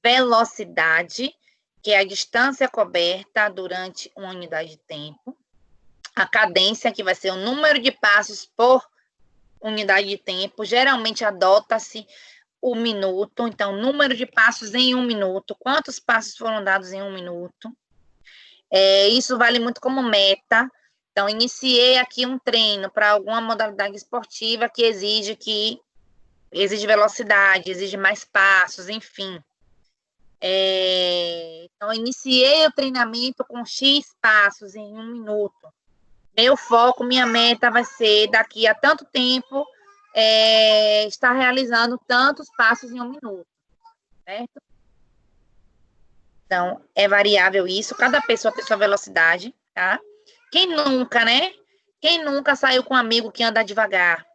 Velocidade, que é a distância coberta durante uma unidade de tempo, a cadência, que vai ser o número de passos por unidade de tempo, geralmente adota-se o minuto, então, número de passos em 1 minuto, quantos passos foram dados em 1 minuto, isso vale muito como meta. Então, iniciei aqui um treino para alguma modalidade esportiva que exige velocidade, exige mais passos, enfim. Então, iniciei o treinamento com X passos em 1 minuto. Meu foco, minha meta vai ser, daqui a tanto tempo, estar realizando tantos passos em 1 minuto, certo? Então, é variável isso, cada pessoa tem sua velocidade, tá? Quem nunca, né? Quem nunca saiu com um amigo que anda devagar?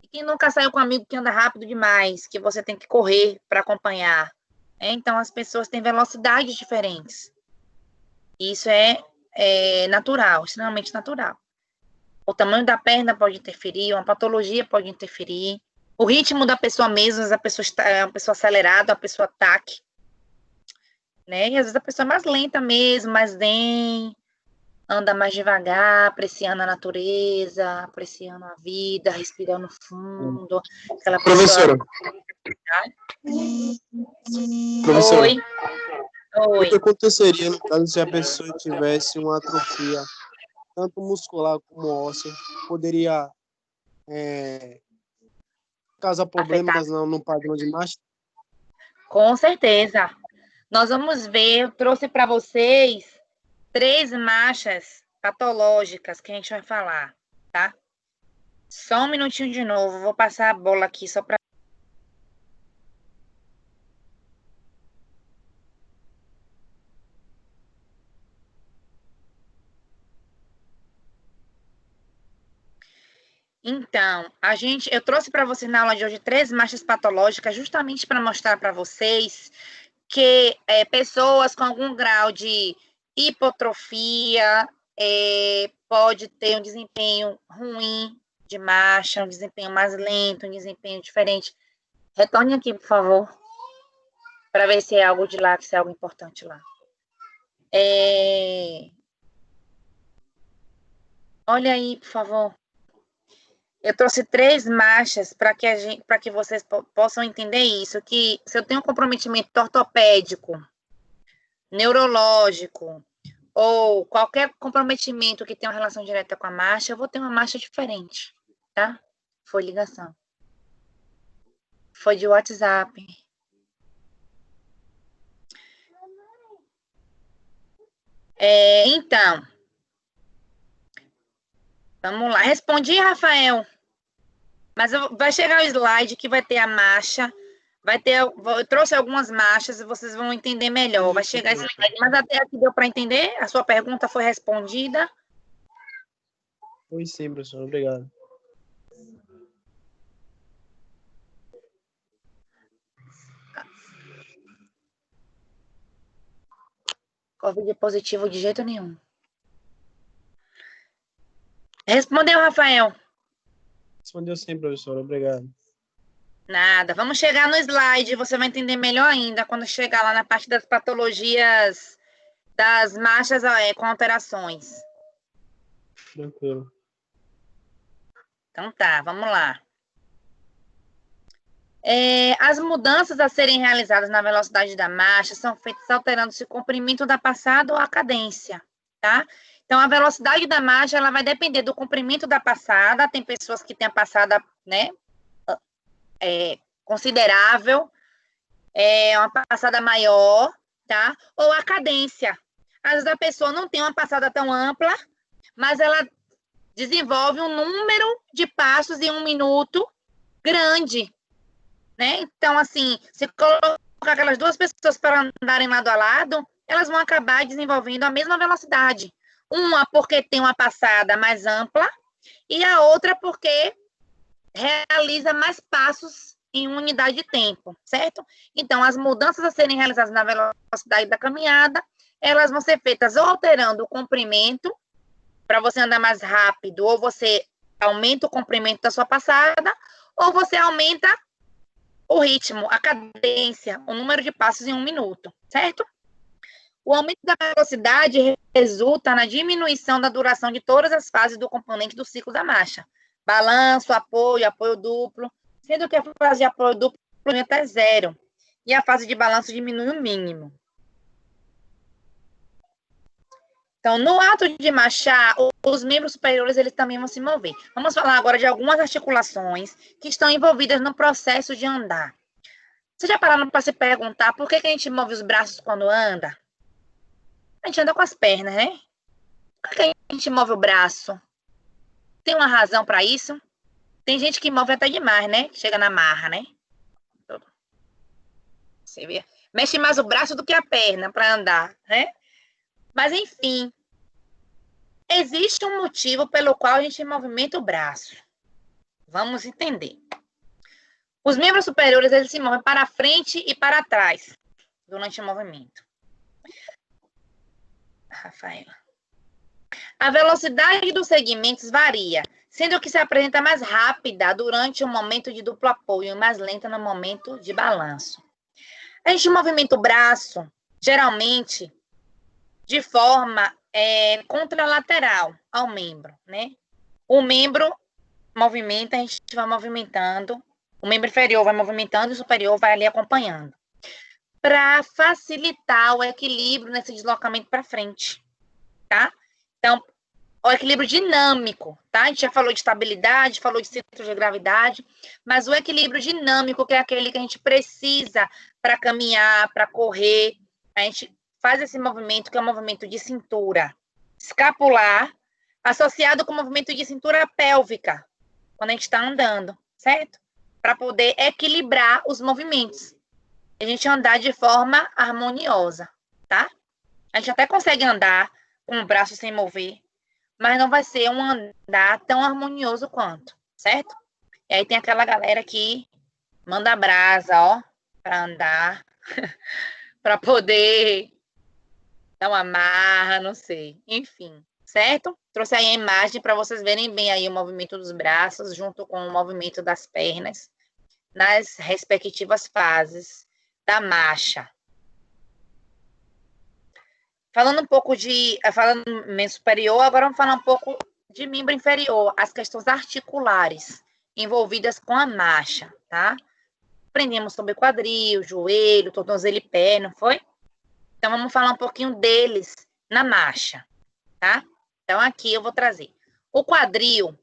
E quem nunca saiu com um amigo que anda rápido demais, que você tem que correr para acompanhar? Então, as pessoas têm velocidades diferentes. Isso é natural, extremamente natural. O tamanho da perna pode interferir, uma patologia pode interferir, o ritmo da pessoa mesmo, a pessoa é uma pessoa acelerada, uma pessoa ataque, né? E às vezes a pessoa é mais lenta mesmo, mais zen, anda mais devagar, apreciando a natureza, apreciando a vida, respirando fundo. Aquela Professora. Professora. Oi. O que aconteceria no caso se a pessoa tivesse uma atrofia, tanto muscular como óssea, poderia causar problemas no padrão de marcha? Com certeza. Nós vamos ver, eu trouxe para vocês 3 marchas patológicas que a gente vai falar, tá? Só um minutinho de novo, vou passar a bola aqui só para... Então, eu trouxe para vocês na aula de hoje 3 marchas patológicas, justamente para mostrar para vocês que pessoas com algum grau de hipotrofia pode ter um desempenho ruim de marcha, um desempenho mais lento, um desempenho diferente. Retorne aqui, por favor, para ver se é algo de lá, se é algo importante lá. Olha aí, por favor. Eu trouxe 3 marchas para que vocês possam entender isso, que se eu tenho um comprometimento ortopédico, neurológico, ou qualquer comprometimento que tenha uma relação direta com a marcha, eu vou ter uma marcha diferente, tá? Foi ligação. Foi de WhatsApp. Então, vamos lá. Respondi, Rafael. Mas vai chegar o slide que vai ter a marcha, eu trouxe algumas marchas e vocês vão entender melhor. Vai chegar esse slide, mas até aqui deu para entender? A sua pergunta foi respondida? Foi sim, professor. Obrigado. Covid positivo de jeito nenhum. Respondeu, Rafael? Respondeu sim, professor. Obrigado. Nada. Vamos chegar no slide, você vai entender melhor ainda quando chegar lá na parte das patologias das marchas com alterações. Tranquilo. Então tá, vamos lá. As mudanças a serem realizadas na velocidade da marcha são feitas alterando-se o comprimento da passada ou a cadência, tá? Então, a velocidade da marcha, ela vai depender do comprimento da passada. Tem pessoas que têm a passada, né, considerável, uma passada maior, tá? Ou a cadência. Às vezes a pessoa não tem uma passada tão ampla, mas ela desenvolve um número de passos em 1 minuto grande, né? Então, assim, se colocar aquelas 2 pessoas para andarem lado a lado, elas vão acabar desenvolvendo a mesma velocidade. Uma porque tem uma passada mais ampla e a outra porque realiza mais passos em uma unidade de tempo, certo? Então, as mudanças a serem realizadas na velocidade da caminhada, elas vão ser feitas ou alterando o comprimento, para você andar mais rápido, ou você aumenta o comprimento da sua passada, ou você aumenta o ritmo, a cadência, o número de passos em 1 minuto, certo? O aumento da velocidade resulta na diminuição da duração de todas as fases do componente do ciclo da marcha. Balanço, apoio, apoio duplo, sendo que a fase de apoio duplo diminui até zero e a fase de balanço diminui o mínimo. Então, no ato de marchar, os membros superiores eles também vão se mover. Vamos falar agora de algumas articulações que estão envolvidas no processo de andar. Vocês já pararam para se perguntar por que a gente move os braços quando anda? A gente anda com as pernas, né? Por que a gente move o braço? Tem uma razão para isso? Tem gente que move até demais, né? Chega na marra, né? Você vê? Mexe mais o braço do que a perna para andar, né? Mas, enfim, existe um motivo pelo qual a gente movimenta o braço. Vamos entender. Os membros superiores, eles se movem para frente e para trás durante o movimento. Rafaela. A velocidade dos segmentos varia, sendo que se apresenta mais rápida durante o momento de duplo apoio e mais lenta no momento de balanço. A gente movimenta o braço, geralmente, de forma contralateral ao membro, né? O membro movimenta, a gente vai movimentando, o membro inferior vai movimentando e o superior vai ali acompanhando, para facilitar o equilíbrio nesse deslocamento para frente, tá? Então, o equilíbrio dinâmico, tá? A gente já falou de estabilidade, falou de centro de gravidade, mas o equilíbrio dinâmico, que é aquele que a gente precisa para caminhar, para correr, a gente faz esse movimento, que é um movimento de cintura escapular, associado com o movimento de cintura pélvica, quando a gente está andando, certo? Para poder equilibrar os movimentos. A gente andar de forma harmoniosa, tá? A gente até consegue andar com o braço sem mover, mas não vai ser um andar tão harmonioso quanto, certo? E aí tem aquela galera que manda brasa, ó, para andar, para poder dar uma marra, não sei, enfim, certo? Trouxe aí a imagem para vocês verem bem aí o movimento dos braços junto com o movimento das pernas nas respectivas fases da marcha. Falando um pouco falando membro superior, agora vamos falar um pouco de membro inferior, as questões articulares envolvidas com a marcha, tá? Aprendemos sobre quadril, joelho, tornozelo e pé, não foi? Então, vamos falar um pouquinho deles na marcha, tá? Então, aqui eu vou trazer. O quadril,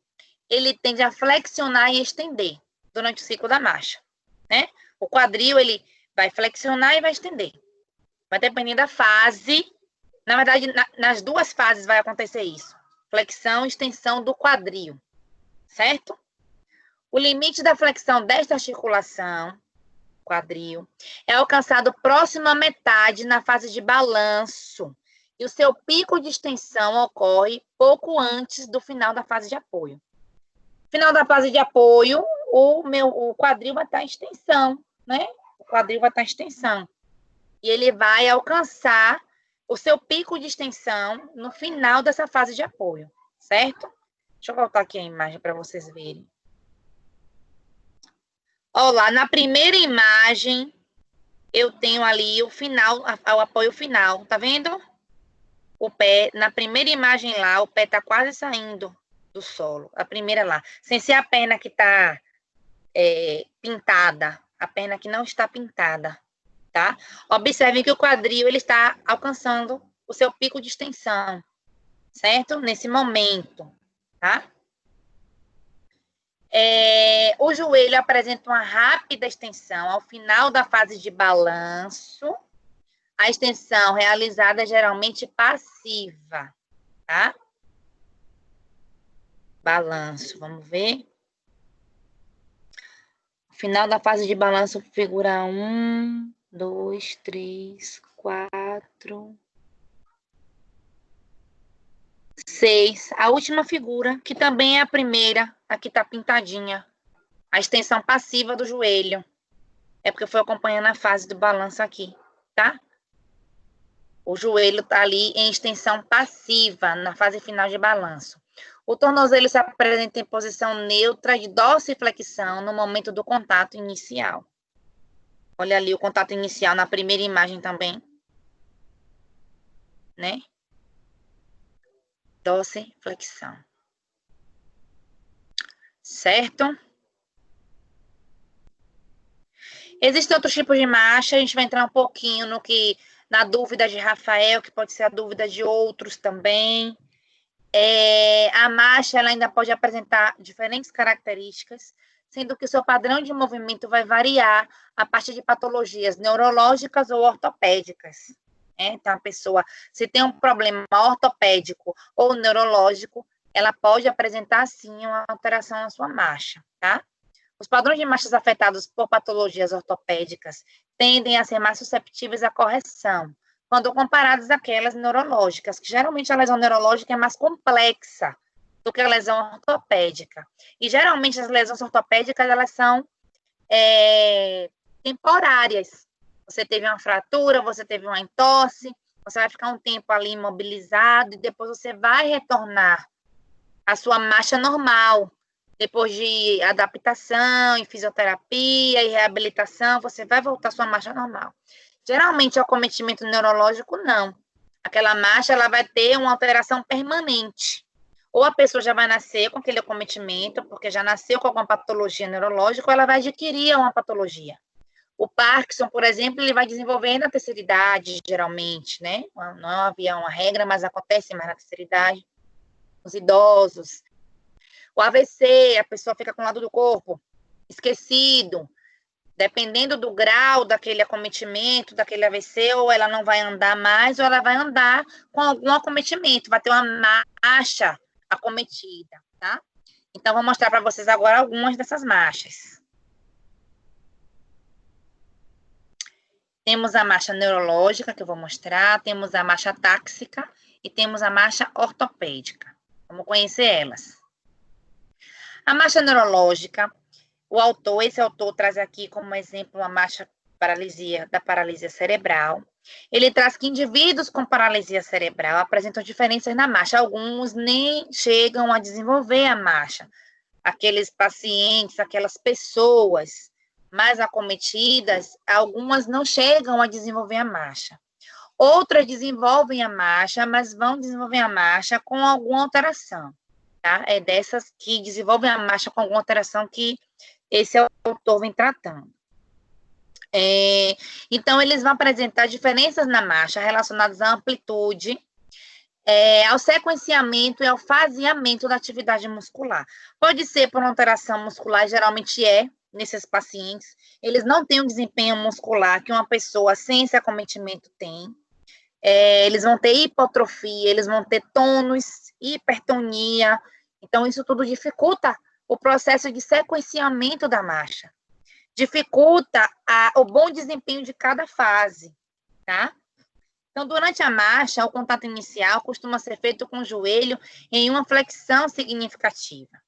ele tende a flexionar e estender durante o ciclo da marcha, né? O quadril, ele vai flexionar e vai estender. Vai depender da fase. Na verdade, nas duas fases vai acontecer isso. Flexão e extensão do quadril, certo? O limite da flexão desta articulação, quadril, é alcançado próximo à metade na fase de balanço. E o seu pico de extensão ocorre pouco antes do final da fase de apoio. Final da fase de apoio, o quadril vai estar em extensão, né? O quadril vai estar em extensão. E ele vai alcançar o seu pico de extensão no final dessa fase de apoio, certo? Deixa eu voltar aqui a imagem para vocês verem. Olha lá, na primeira imagem, eu tenho ali o final, o apoio final, tá vendo? O pé, na primeira imagem lá, o pé tá quase saindo do solo, a primeira lá, sem ser a perna que tá pintada, a perna que não está pintada, tá? Observem que o quadril, ele está alcançando o seu pico de extensão, certo? Nesse momento, tá? O joelho apresenta uma rápida extensão ao final da fase de balanço. A extensão realizada é geralmente passiva, tá? Balanço, vamos ver. Final da fase de balanço, figura 1, 2, 3, 4, 6. A última figura, que também é a primeira, aqui está pintadinha. A extensão passiva do joelho. É porque foi acompanhando a fase do balanço aqui, tá? O joelho está ali em extensão passiva, na fase final de balanço. O tornozelo se apresenta em posição neutra de dorsiflexão no momento do contato inicial. Olha ali o contato inicial na primeira imagem também. né? Dorsiflexão. Certo? Existem outros tipos de marcha, a gente vai entrar um pouquinho na dúvida de Rafael, que pode ser a dúvida de outros também. A marcha ela ainda pode apresentar diferentes características, sendo que o seu padrão de movimento vai variar a partir de patologias neurológicas ou ortopédicas. Então, a pessoa, se tem um problema ortopédico ou neurológico, ela pode apresentar, sim, uma alteração na sua marcha, tá? Os padrões de marchas afetados por patologias ortopédicas tendem a ser mais susceptíveis à correção, quando comparados àquelas neurológicas, que geralmente a lesão neurológica é mais complexa do que a lesão ortopédica. E geralmente as lesões ortopédicas, elas são temporárias. Você teve uma fratura, você teve uma entorse, você vai ficar um tempo ali imobilizado e depois você vai retornar à sua marcha normal. Depois de adaptação, e fisioterapia e reabilitação, você vai voltar à sua marcha normal. Geralmente, o acometimento neurológico, não. Aquela marcha, ela vai ter uma alteração permanente. Ou a pessoa já vai nascer com aquele acometimento, porque já nasceu com alguma patologia neurológica, ou ela vai adquirir uma patologia. O Parkinson, por exemplo, ele vai desenvolver na terceira idade, geralmente, né? Não havia uma regra, mas acontece mais na terceira idade. Os idosos. O AVC, a pessoa fica com o lado do corpo esquecido. Dependendo do grau daquele acometimento, daquele AVC, ou ela não vai andar mais, ou ela vai andar com algum acometimento, vai ter uma marcha acometida, tá? Então, vou mostrar para vocês agora algumas dessas marchas. Temos a marcha neurológica, que eu vou mostrar, temos a marcha táxica e temos a marcha ortopédica. Vamos conhecer elas. A marcha neurológica, esse autor traz aqui como exemplo uma marcha da paralisia cerebral. Ele traz que indivíduos com paralisia cerebral apresentam diferenças na marcha. Alguns nem chegam a desenvolver a marcha. Aqueles pacientes, aquelas pessoas mais acometidas, algumas não chegam a desenvolver a marcha. Outras desenvolvem a marcha, mas vão desenvolver a marcha com alguma alteração. Tá? É dessas que desenvolvem a marcha com alguma alteração que esse autor vem tratando. Então, eles vão apresentar diferenças na marcha relacionadas à amplitude, ao sequenciamento e ao faseamento da atividade muscular. Pode ser por uma alteração muscular, geralmente nesses pacientes. Eles não têm um desempenho muscular que uma pessoa sem esse acometimento tem. Eles vão ter hipotrofia, eles vão ter tônus, hipertonia. Então, isso tudo dificulta o processo de sequenciamento da marcha. Dificulta o bom desempenho de cada fase, tá? Então, durante a marcha, o contato inicial costuma ser feito com o joelho em uma flexão significativa,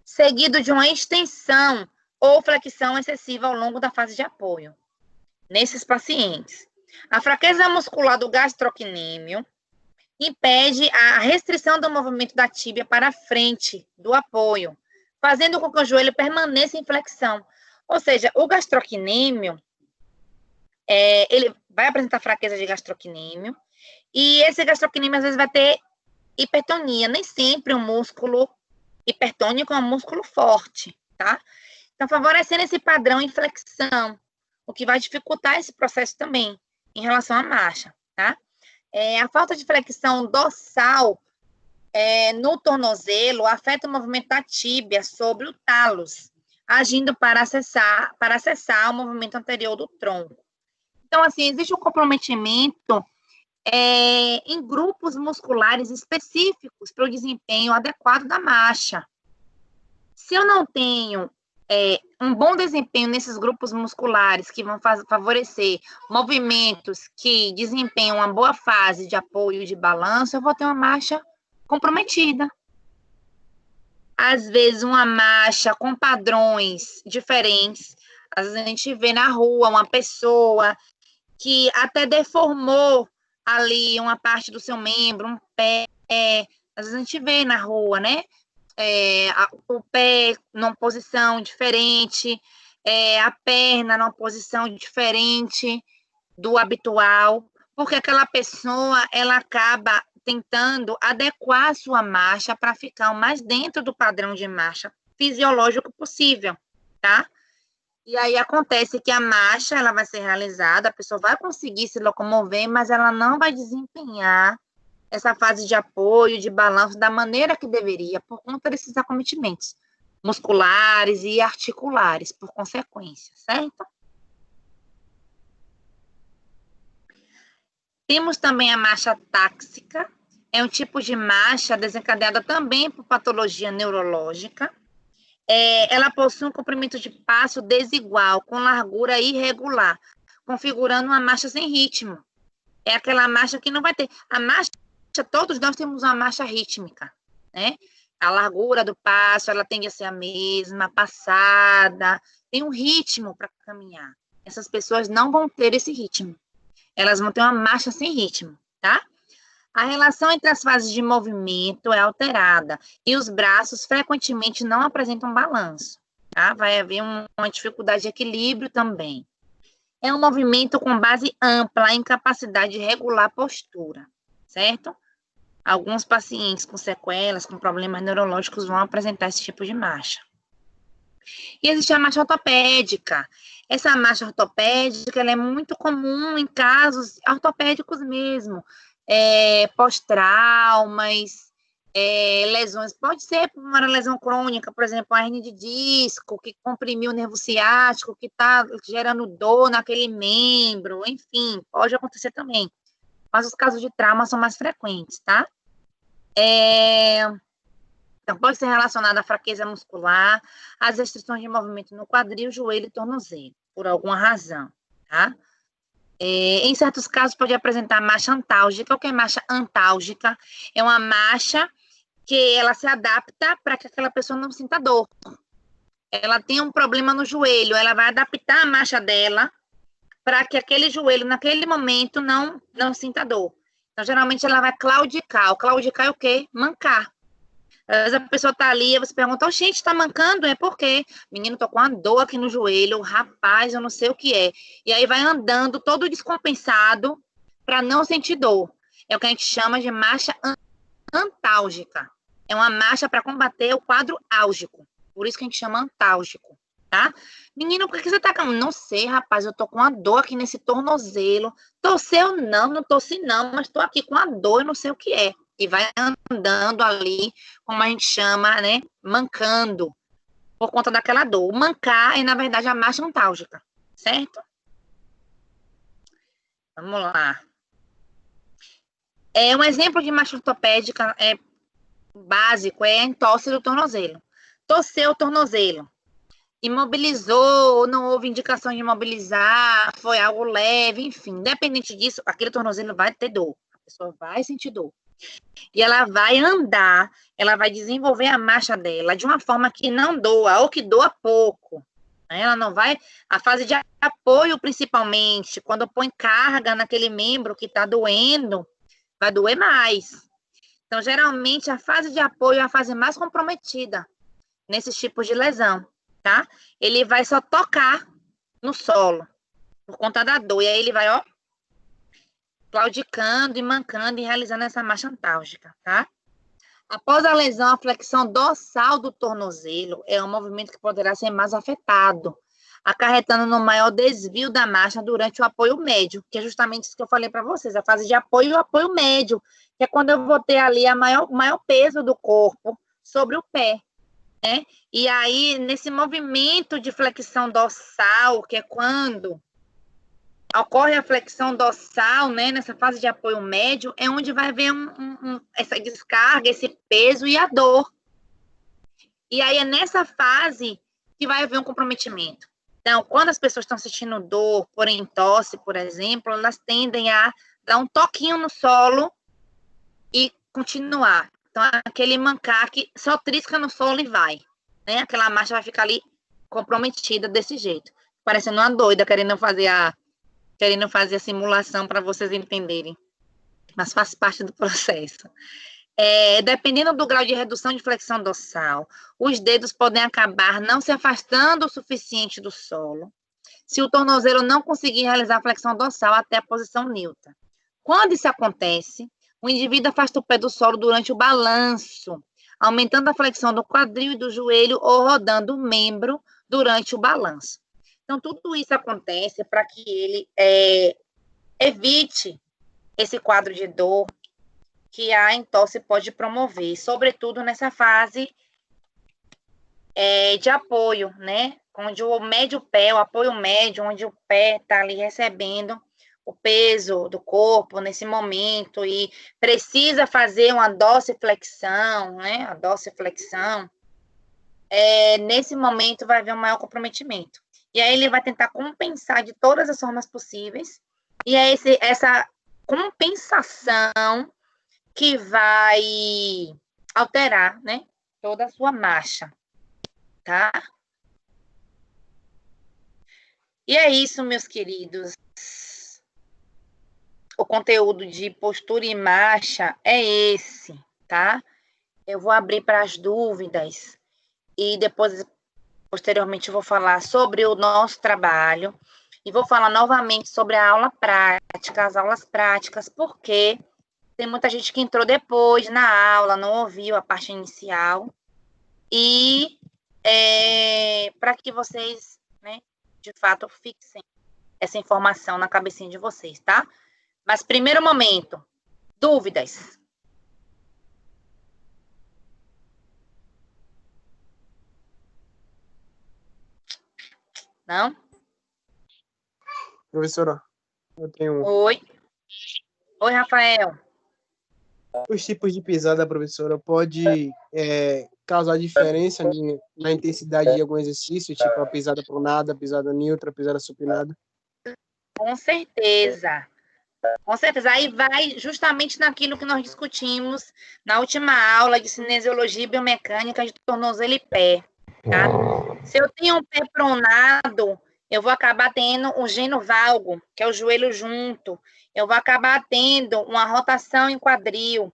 seguido de uma extensão ou flexão excessiva ao longo da fase de apoio. Nesses pacientes, a fraqueza muscular do gastrocnêmio impede a restrição do movimento da tíbia para a frente do apoio, fazendo com que o joelho permaneça em flexão. Ou seja, o gastrocnêmio, ele vai apresentar fraqueza de gastrocnêmio, e esse gastrocnêmio, às vezes, vai ter hipertonia. Nem sempre o músculo hipertônico é um músculo forte, tá? Então, favorecendo esse padrão em flexão, o que vai dificultar esse processo também, em relação à marcha, tá? A falta de flexão dorsal no tornozelo afeta o movimento da tíbia sobre o talos, agindo para acessar o movimento anterior do tronco. Então, assim, existe um comprometimento em grupos musculares específicos para o desempenho adequado da marcha. Se eu não tenho um bom desempenho nesses grupos musculares que vão favorecer movimentos que desempenham uma boa fase de apoio e de balanço, eu vou ter uma marcha comprometida. Às vezes, uma marcha com padrões diferentes. Às vezes, a gente vê na rua uma pessoa que até deformou ali uma parte do seu membro, um pé. Às vezes, a gente vê na rua, né? O pé numa posição diferente, a perna numa posição diferente do habitual, porque aquela pessoa, ela acaba tentando adequar a sua marcha para ficar o mais dentro do padrão de marcha fisiológico possível, tá? E aí acontece que a marcha, ela vai ser realizada, a pessoa vai conseguir se locomover, mas ela não vai desempenhar essa fase de apoio, de balanço, da maneira que deveria, por conta desses acometimentos musculares e articulares, por consequência, certo? Temos também a marcha táxica, é um tipo de marcha desencadeada também por patologia neurológica. Ela possui um comprimento de passo desigual, com largura irregular, configurando uma marcha sem ritmo. É aquela marcha que não vai ter. A marcha, todos nós temos uma marcha rítmica, né? A largura do passo, ela tende a ser a mesma, passada, tem um ritmo para caminhar. Essas pessoas não vão ter esse ritmo. Elas vão ter uma marcha sem ritmo, tá? A relação entre as fases de movimento é alterada e os braços frequentemente não apresentam balanço, tá? Vai haver uma dificuldade de equilíbrio também. É um movimento com base ampla, incapacidade de regular a postura, certo? Alguns pacientes com sequelas, com problemas neurológicos vão apresentar esse tipo de marcha. E existe a marcha ortopédica. Essa marcha ortopédica, ela é muito comum em casos ortopédicos mesmo, pós-traumas, lesões. Pode ser uma lesão crônica, por exemplo, uma hernia de disco, que comprimiu o nervo ciático, que está gerando dor naquele membro, enfim, pode acontecer também. Mas os casos de trauma são mais frequentes, tá? Então, pode ser relacionado à fraqueza muscular, às restrições de movimento no quadril, joelho e tornozelo, por alguma razão, tá? Em certos casos, pode apresentar marcha antálgica. O que é marcha antálgica? É uma marcha que ela se adapta para que aquela pessoa não sinta dor. Ela tem um problema no joelho, ela vai adaptar a marcha dela para que aquele joelho, naquele momento, não sinta dor. Então, geralmente, ela vai claudicar. O claudicar é o quê? Mancar. Às vezes a pessoa está ali e você pergunta, gente, está mancando? É por quê? Menino, tô com uma dor aqui no joelho, rapaz, eu não sei o que é. E aí vai andando todo descompensado para não sentir dor. É o que a gente chama de marcha antálgica. É uma marcha para combater o quadro álgico. Por isso que a gente chama antálgico, tá? Menino, por que você tá com... Não sei, rapaz, eu tô com uma dor aqui nesse tornozelo. Torceu não torci não, mas tô aqui com uma dor, eu não sei o que é. E vai andando ali, como a gente chama, né, mancando, por conta daquela dor. O mancar é, na verdade, a marcha antálgica, certo? Vamos lá. Um exemplo de marcha ortopédica básico é a entorse do tornozelo. Torceu o tornozelo, imobilizou, não houve indicação de imobilizar, foi algo leve, enfim. Independente disso, aquele tornozelo vai ter dor. A pessoa vai sentir dor. E ela vai andar, ela vai desenvolver a marcha dela de uma forma que não doa, ou que doa pouco. Ela não vai... A fase de apoio, principalmente, quando põe carga naquele membro que está doendo, vai doer mais. Então, geralmente, a fase de apoio é a fase mais comprometida nesses tipos de lesão, tá? Ele vai só tocar no solo, por conta da dor, e aí ele vai, ó, claudicando e mancando e realizando essa marcha antálgica, tá? Após a lesão, a flexão dorsal do tornozelo é um movimento que poderá ser mais afetado, acarretando no maior desvio da marcha durante o apoio médio, que é justamente isso que eu falei para vocês, a fase de apoio e o apoio médio, que é quando eu vou ter ali o maior peso do corpo sobre o pé, né? E aí, nesse movimento de flexão dorsal, que é quando ocorre a flexão dorsal, né, nessa fase de apoio médio, é onde vai haver essa descarga, esse peso e a dor. E aí é nessa fase que vai haver um comprometimento. Então, quando as pessoas estão sentindo dor por entorse, por exemplo, elas tendem a dar um toquinho no solo e continuar. Então, aquele mancar que só trisca no solo e vai, né? Aquela marcha vai ficar ali comprometida desse jeito, parecendo uma doida querendo fazer a simulação para vocês entenderem, mas faz parte do processo. Dependendo do grau de redução de flexão dorsal, os dedos podem acabar não se afastando o suficiente do solo, se o tornozelo não conseguir realizar a flexão dorsal até a posição neutra. Quando isso acontece, o indivíduo afasta o pé do solo durante o balanço, aumentando a flexão do quadril e do joelho ou rodando o membro durante o balanço. Então, tudo isso acontece para que ele evite esse quadro de dor que a entorse pode promover, sobretudo nessa fase de apoio, né? Onde o médio pé, o apoio médio, onde o pé está ali recebendo o peso do corpo nesse momento e precisa fazer uma dorsiflexão, né? A dorsiflexão, nesse momento vai haver um maior comprometimento. E aí ele vai tentar compensar de todas as formas possíveis, e é essa compensação que vai alterar, né, toda a sua marcha, tá? E é isso, meus queridos. O conteúdo de postura e marcha é esse, tá? Eu vou abrir para as dúvidas e depois, posteriormente, eu vou falar sobre o nosso trabalho e vou falar novamente sobre a aula prática, as aulas práticas, porque tem muita gente que entrou depois na aula, não ouviu a parte inicial. E para que vocês, né, de fato, fixem essa informação na cabecinha de vocês, tá? Mas, primeiro momento, dúvidas? Não? Professora, eu tenho Oi. Oi, Rafael. os tipos de pisada, professora, pode causar diferença na intensidade de algum exercício, tipo a pisada pronada, a pisada neutra, a pisada supinada? Com certeza. Com certeza. Aí vai justamente naquilo que nós discutimos na última aula de cinesiologia e biomecânica de tornozelo e pé, tá? Se eu tenho um pé pronado, eu vou acabar tendo um geno valgo, que é o joelho junto. Eu vou acabar tendo uma rotação em quadril.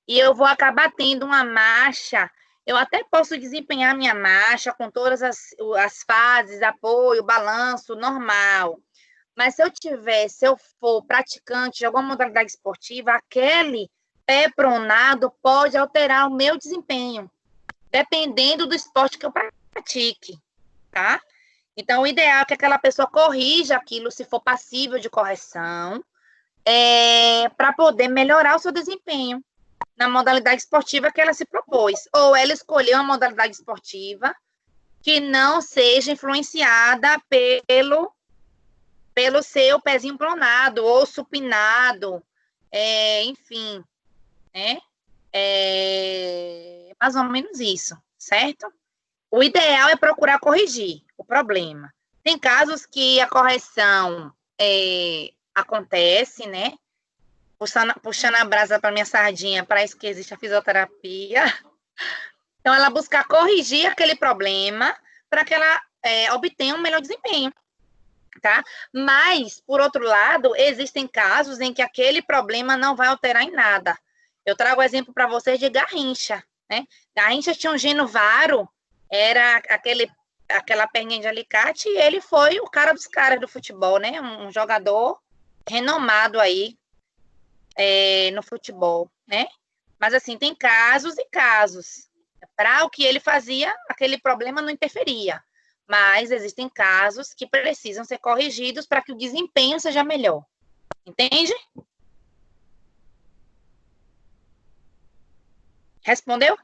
E eu vou acabar tendo uma marcha. Eu até posso desempenhar minha marcha com todas as fases, apoio, balanço, normal. Mas se eu for praticante de alguma modalidade esportiva, aquele pé pronado pode alterar o meu desempenho, dependendo do esporte que eu pratique, tá? Então, o ideal é que aquela pessoa corrija aquilo, se for passível de correção, para poder melhorar o seu desempenho na modalidade esportiva que ela se propôs. Ou ela escolheu uma modalidade esportiva que não seja influenciada pelo seu pezinho pronado ou supinado, enfim, né? Mais ou menos isso, certo? O ideal é procurar corrigir o problema. Tem casos que a correção acontece, né? Puxando a brasa para minha sardinha, para isso que existe a fisioterapia. Então, ela busca corrigir aquele problema para que ela obtenha um melhor desempenho. Tá? Mas, por outro lado, existem casos em que aquele problema não vai alterar em nada. Eu trago o exemplo para vocês de Garrincha, né? Garrincha tinha um geno varo, era aquela perninha de alicate, e ele foi o cara dos caras do futebol, né? Um jogador renomado aí no futebol, né? Mas, assim, tem casos e casos. Para o que ele fazia, aquele problema não interferia. Mas existem casos que precisam ser corrigidos para que o desempenho seja melhor. Entende? Respondeu?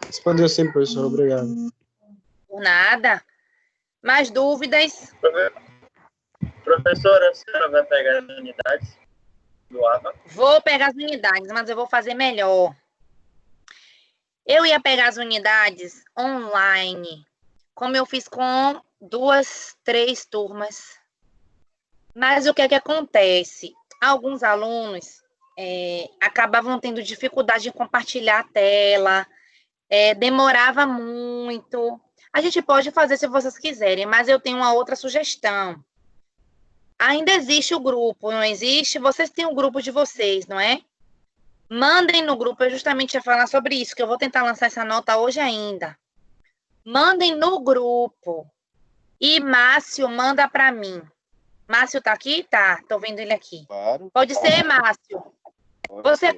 Respondeu sim, professor. Obrigado. Por nada. Mais dúvidas? Professora, a senhora vai pegar as unidades do ABA? Vou pegar as unidades, mas eu vou fazer melhor. Eu ia pegar as unidades online, como eu fiz com 2, 3 turmas. Mas o que é que acontece? Alguns alunos acabavam tendo dificuldade em compartilhar a tela, demorava muito. A gente pode fazer se vocês quiserem, mas eu tenho uma outra sugestão. Ainda existe o grupo, não existe? Vocês têm o grupo de vocês, não é? Mandem no grupo, eu justamente ia falar sobre isso, que eu vou tentar lançar essa nota hoje ainda. Mandem no grupo. E Márcio manda para mim. Márcio tá aqui? Tá, tô vendo ele aqui. Claro. Pode ser, Márcio. Pode Você, ser.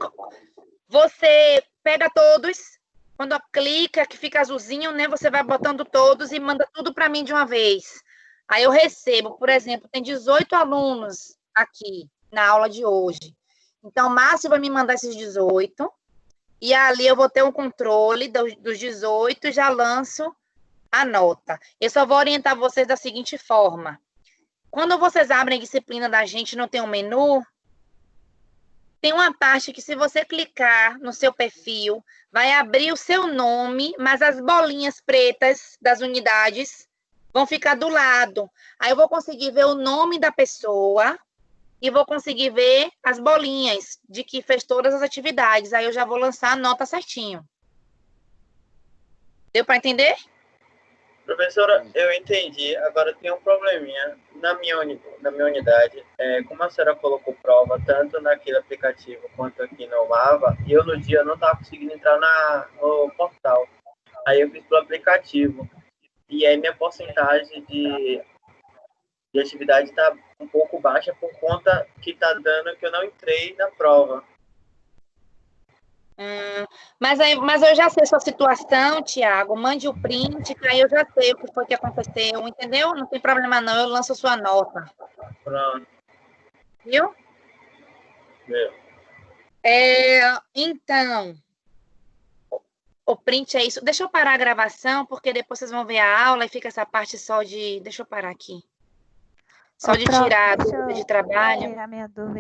você pega todos, quando clica, que fica azulzinho, né? Você vai botando todos e manda tudo para mim de uma vez. Aí eu recebo, por exemplo, tem 18 alunos aqui na aula de hoje. Então, o Márcio vai me mandar esses 18, e ali eu vou ter um controle dos 18 e já lanço a nota. Eu só vou orientar vocês da seguinte forma. Quando vocês abrem a disciplina da gente, não tem um menu, tem uma parte que, se você clicar no seu perfil, vai abrir o seu nome, mas as bolinhas pretas das unidades vão ficar do lado. Aí eu vou conseguir ver o nome da pessoa e vou conseguir ver as bolinhas de que fez todas as atividades. Aí eu já vou lançar a nota certinho. Deu para entender? Professora, eu entendi. Agora tem um probleminha na minha unidade. Como a senhora colocou prova tanto naquele aplicativo quanto aqui no Lava, e eu no dia não estava conseguindo entrar no portal. Aí eu fiz pelo aplicativo. E aí minha porcentagem de atividade está um pouco baixa por conta que está dando que eu não entrei na prova. Mas eu já sei sua situação, Tiago. Mande o print, que aí eu já sei o que foi que aconteceu, entendeu? Não tem problema não, eu lanço a sua nota. Pronto. Viu? Meu. Então, o print é isso. Deixa eu parar a gravação, porque depois vocês vão ver a aula e fica essa parte só de... Deixa eu parar aqui. Só de tirar a dúvida de trabalho. Tirar minha dúvida.